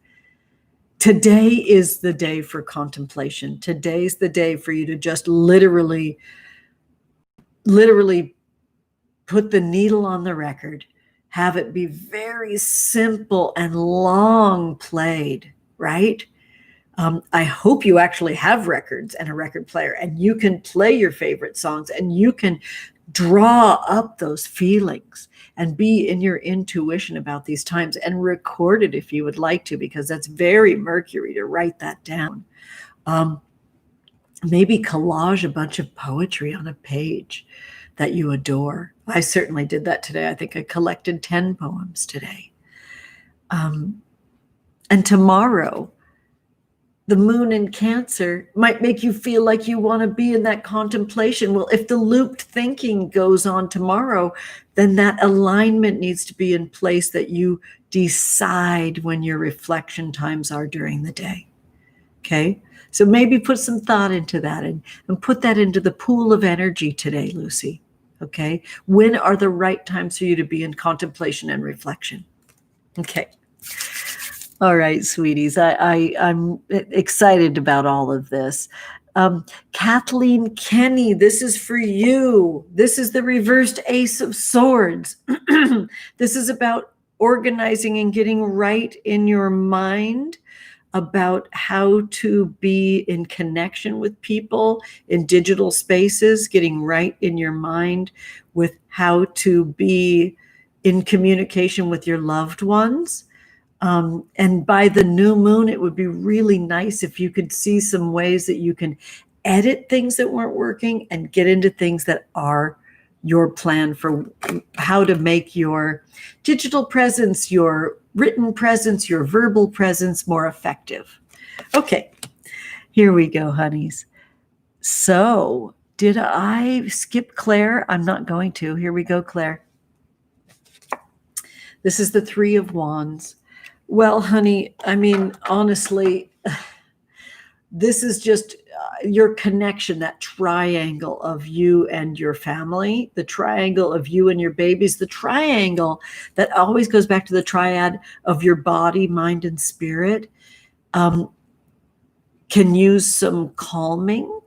Today is the day for contemplation. Today's the day for you to just literally put the needle on the record, have it be very simple and long played, right? I hope you actually have records and a record player, and you can play your favorite songs, and you can draw up those feelings and be in your intuition about these times, and record it if you would like to, because that's very Mercury to write that down. Maybe collage a bunch of poetry on a page that you adore. I certainly did that today. I think I collected 10 poems today. And tomorrow, the moon in Cancer might make you feel like you want to be in that contemplation. Well, if the looped thinking goes on tomorrow, then that alignment needs to be in place, that you decide when your reflection times are during the day. Okay? So maybe put some thought into that and put that into the pool of energy today, Lucy. Okay? When are the right times for you to be in contemplation and reflection? Okay. All right, sweeties. I'm excited about all of this. Kathleen Kenny, this is for you. This is the reversed Ace of Swords. This is about organizing and getting right in your mind about how to be in connection with people in digital spaces, getting right in your mind with how to be in communication with your loved ones. And by the new moon, it would be really nice if you could see some ways that you can edit things that weren't working and get into things that are your plan for how to make your digital presence, your written presence, your verbal presence more effective. Okay, here we go, honeys. So did I skip Claire? I'm not going to. Here we go, Claire. This is the Three of Wands. Well, honey, I mean, honestly, this is just your connection, that triangle of you and your family, the triangle of you and your babies, the triangle that always goes back to the triad of your body, mind, and spirit, can use some calming.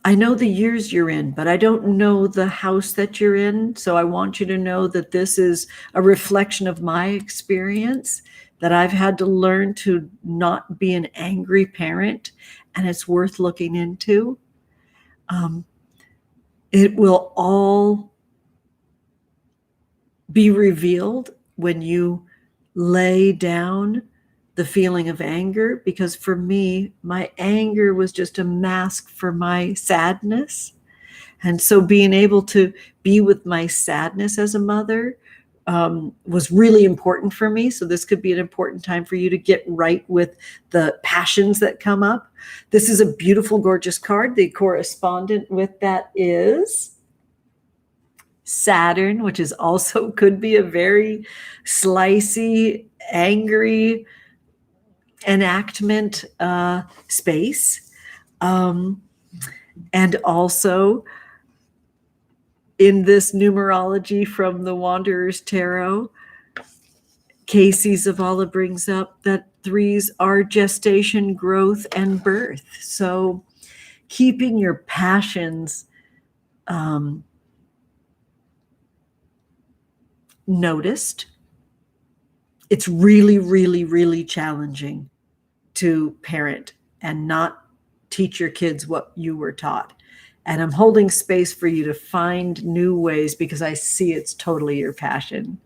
I know the years you're in, but I don't know the house that you're in. So I want you to know that this is a reflection of my experience, that I've had to learn to not be an angry parent, and it's worth looking into. It will all be revealed when you lay down the feeling of anger, because for me, my anger was just a mask for my sadness. And so being able to be with my sadness as a mother was really important for me. So this could be an important time for you to get right with the passions that come up. This is a beautiful, gorgeous card. The correspondent with that is Saturn, which is also could be a very slicey, angry enactment space. And also in this numerology from the Wanderer's Tarot, Casey Zavala brings up that threes are gestation, growth, and birth. So keeping your passions noticed. It's really, really, really challenging to parent and not teach your kids what you were taught. And I'm holding space for you to find new ways because I see it's totally your passion.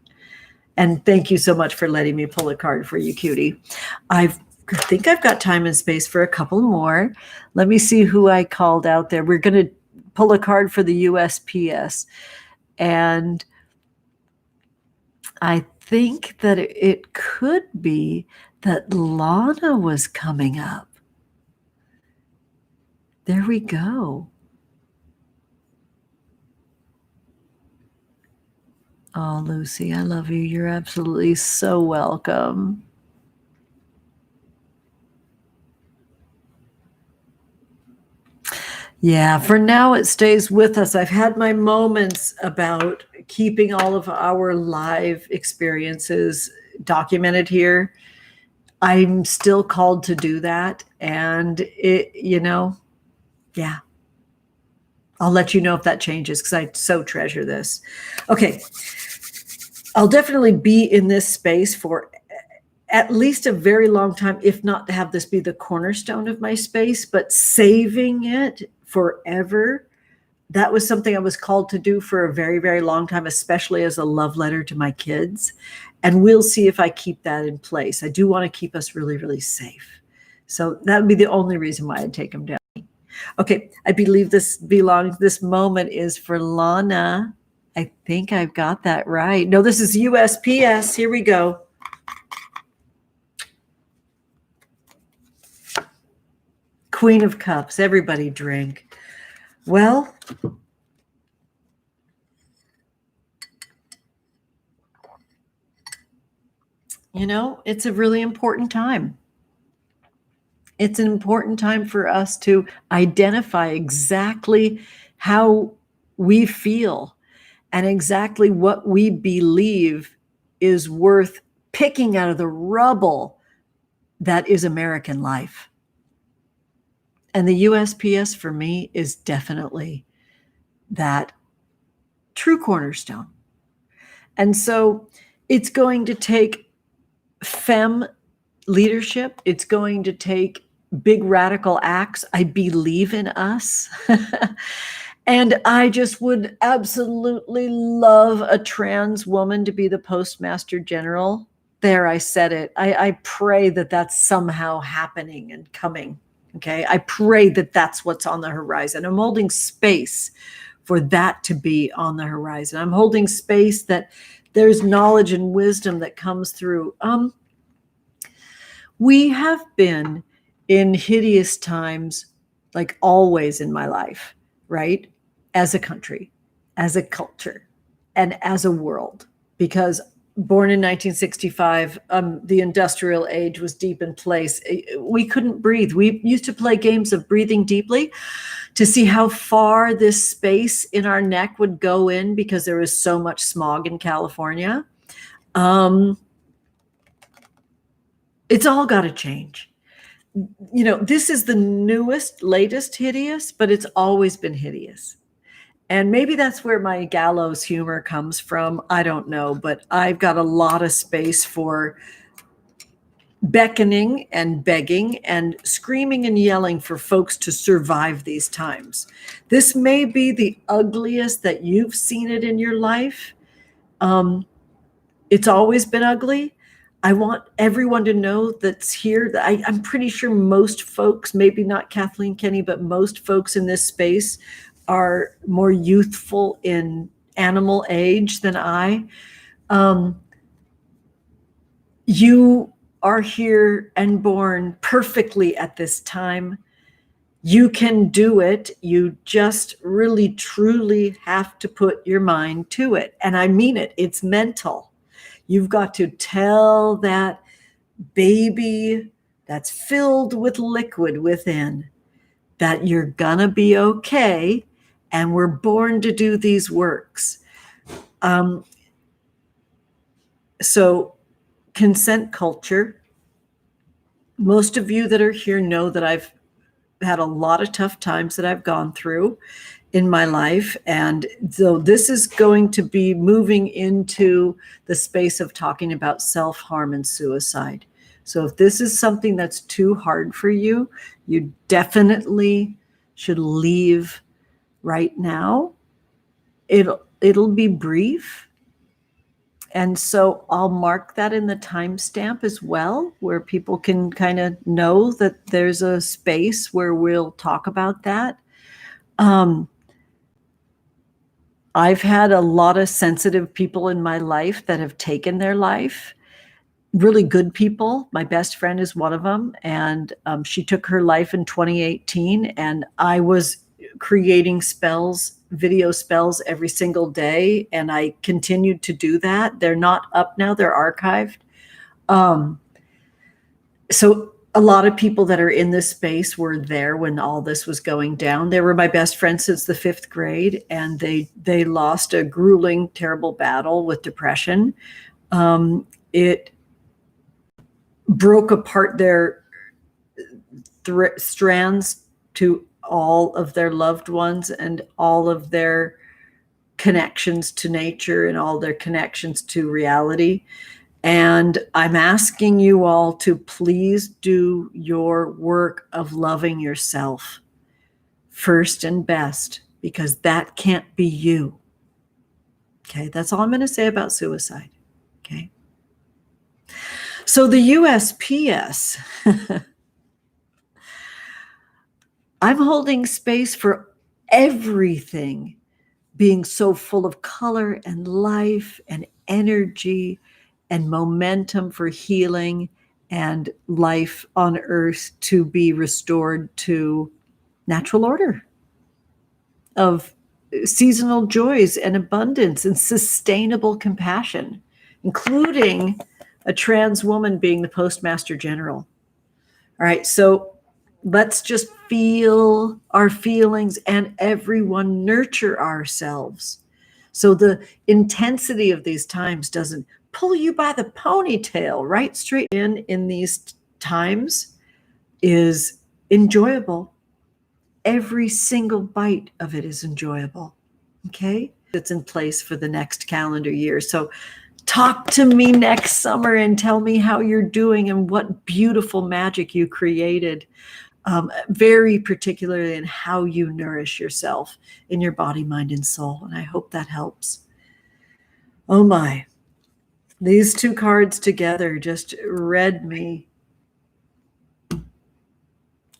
And thank you so much for letting me pull a card for you, cutie. I think I've got time and space for a couple more. Let me see who I called out there. We're going to pull a card for the USPS. And I think that it could be that Lana was coming up. There we go. Oh, Lucy, I love you. You're absolutely so welcome. Yeah, for now it stays with us. I've had my moments about keeping all of our live experiences documented here. I'm still called to do that. And yeah. I'll let you know if that changes because I so treasure this. Okay. I'll definitely be in this space for at least a very long time, if not to have this be the cornerstone of my space, but saving it forever. That was something I was called to do for a very, very long time, especially as a love letter to my kids. And we'll see if I keep that in place. I do want to keep us really, really safe. So that would be the only reason why I'd take them down. Okay, I believe this moment is for Lana. I think I've got that right. No, this is USPS. Here we go. Queen of Cups. Everybody drink. Well, it's a really important time. It's an important time for us to identify exactly how we feel and exactly what we believe is worth picking out of the rubble that is American life. And the USPS for me is definitely that true cornerstone. And so it's going to take femme leadership. It's going to take big radical acts. I believe in us. And I just would absolutely love a trans woman to be the Postmaster General. There, I said it. I pray that that's somehow happening and coming. Okay. I pray that that's what's on the horizon. I'm holding space for that to be on the horizon. I'm holding space that there's knowledge and wisdom that comes through. We have been in hideous times, like always in my life, right? As a country, as a culture, and as a world, because born in 1965, the industrial age was deep in place. We couldn't breathe. We used to play games of breathing deeply to see how far this space in our neck would go in because there was so much smog in California. It's all got to change. This is the newest, latest hideous, but it's always been hideous. And maybe that's where my gallows humor comes from. I don't know, but I've got a lot of space for beckoning and begging and screaming and yelling for folks to survive these times. This may be the ugliest that you've seen it in your life. It's always been ugly. I want everyone to know that's here. That I'm pretty sure most folks, maybe not Kathleen Kenny, but most folks in this space are more youthful in animal age than I. You are here and born perfectly at this time. You can do it. You just really, truly have to put your mind to it. And I mean it. It's mental. You've got to tell that baby that's filled with liquid within that you're gonna be okay, and we're born to do these works. So consent culture, most of you that are here know that I've had a lot of tough times that I've gone through in my life. And so this is going to be moving into the space of talking about self-harm and suicide. So if this is something that's too hard for you, you definitely should leave right now. It'll be brief. And so I'll mark that in the timestamp as well, where people can kind of know that there's a space where we'll talk about that. I've had a lot of sensitive people in my life that have taken their life, really good people. My best friend is one of them, and she took her life in 2018, and I was creating spells, video spells every single day, and I continued to do that. They're not up now, they're archived. So a lot of people that are in this space were there when all this was going down. They were my best friends since the 5th grade, and they lost a grueling, terrible battle with depression. It broke apart their strands to all of their loved ones and all of their connections to nature and all their connections to reality. And I'm asking you all to please do your work of loving yourself first and best, because that can't be you. Okay, that's all I'm going to say about suicide. Okay. So the USPS, I'm holding space for everything being so full of color and life and energy and momentum for healing and life on earth to be restored to natural order of seasonal joys and abundance and sustainable compassion, including a trans woman being the Postmaster General. All right, so let's just feel our feelings and everyone nurture ourselves. So the intensity of these times doesn't pull you by the ponytail right straight in these times is enjoyable. Every single bite of it is enjoyable. Okay? It's in place for the next calendar year. So talk to me next summer and tell me how you're doing and what beautiful magic you created. Very particularly in how you nourish yourself in your body, mind, and soul. And I hope that helps. Oh my, these two cards together just read me,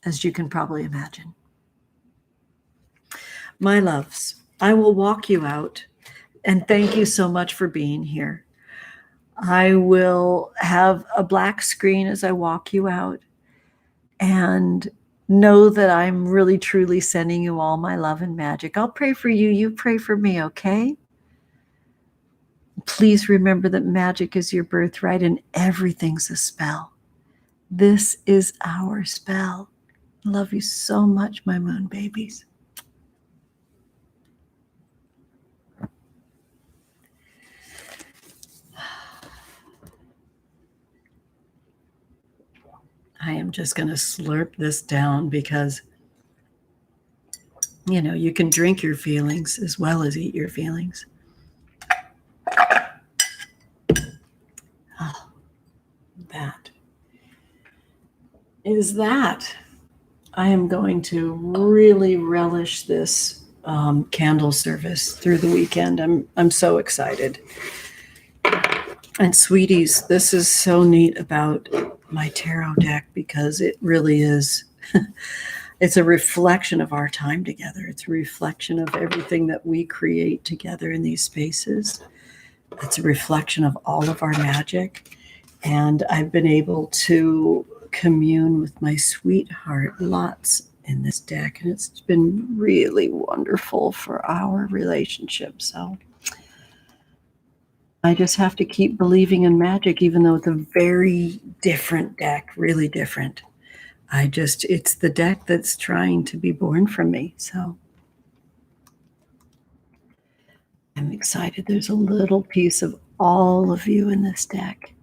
as you can probably imagine. My loves, I will walk you out, and thank you so much for being here. I will have a black screen as I walk you out, and know that I'm really, truly sending you all my love and magic. I'll pray for you. You pray for me, okay? Please remember that magic is your birthright and everything's a spell. This is our spell. Love you so much, my moon babies. I am just going to slurp this down because, you know, you can drink your feelings as well as eat your feelings. Oh, that is that. I am going to really relish this candle service through the weekend. I'm so excited. And sweeties, this is so neat about my tarot deck because it really is, it's a reflection of our time together. It's a reflection of everything that we create together in these spaces. It's a reflection of all of our magic. And I've been able to commune with my sweetheart lots in this deck. And it's been really wonderful for our relationship. So I just have to keep believing in magic, even though it's a very different deck, really different. it's the deck that's trying to be born from me. So I'm excited. There's a little piece of all of you in this deck.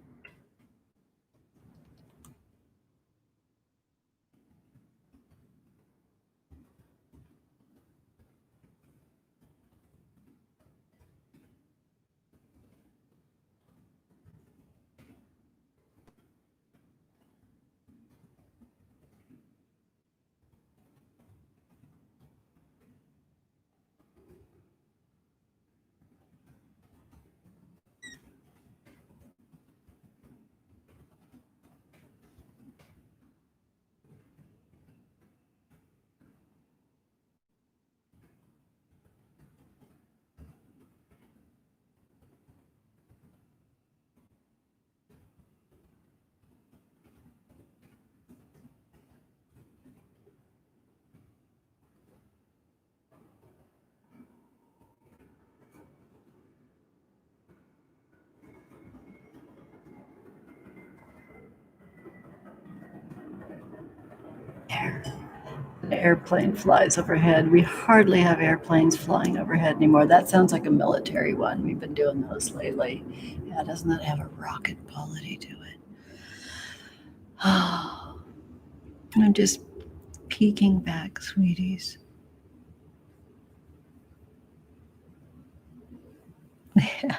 An airplane flies overhead. We hardly have airplanes flying overhead anymore. That sounds like a military one. We've been doing those lately. Yeah, doesn't that have a rocket quality to it? I'm just peeking back, sweeties. Yeah.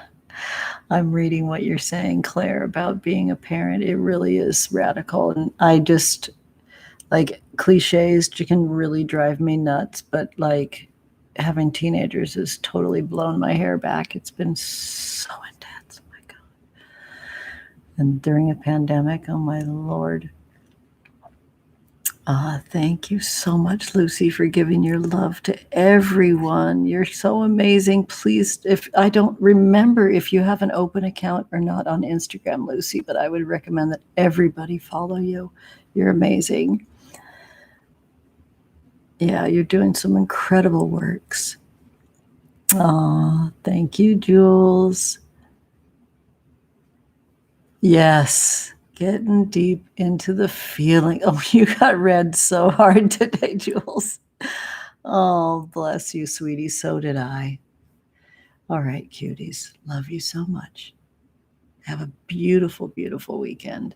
I'm reading what you're saying, Claire, about being a parent. It really is radical. And I just, like, cliches can really drive me nuts, but like having teenagers has totally blown my hair back. It's been so intense. Oh my God. And during a pandemic, oh my Lord. Thank you so much, Lucy, for giving your love to everyone. You're so amazing. Please, if I don't remember if you have an open account or not on Instagram, Lucy, but I would recommend that everybody follow you. You're amazing. Yeah, you're doing some incredible works. Thank you, Jules. Yes, getting deep into the feeling. Oh, you got read so hard today, Jules. Oh, bless you, sweetie. So did I. All right, cuties. Love you so much. Have a beautiful, beautiful weekend.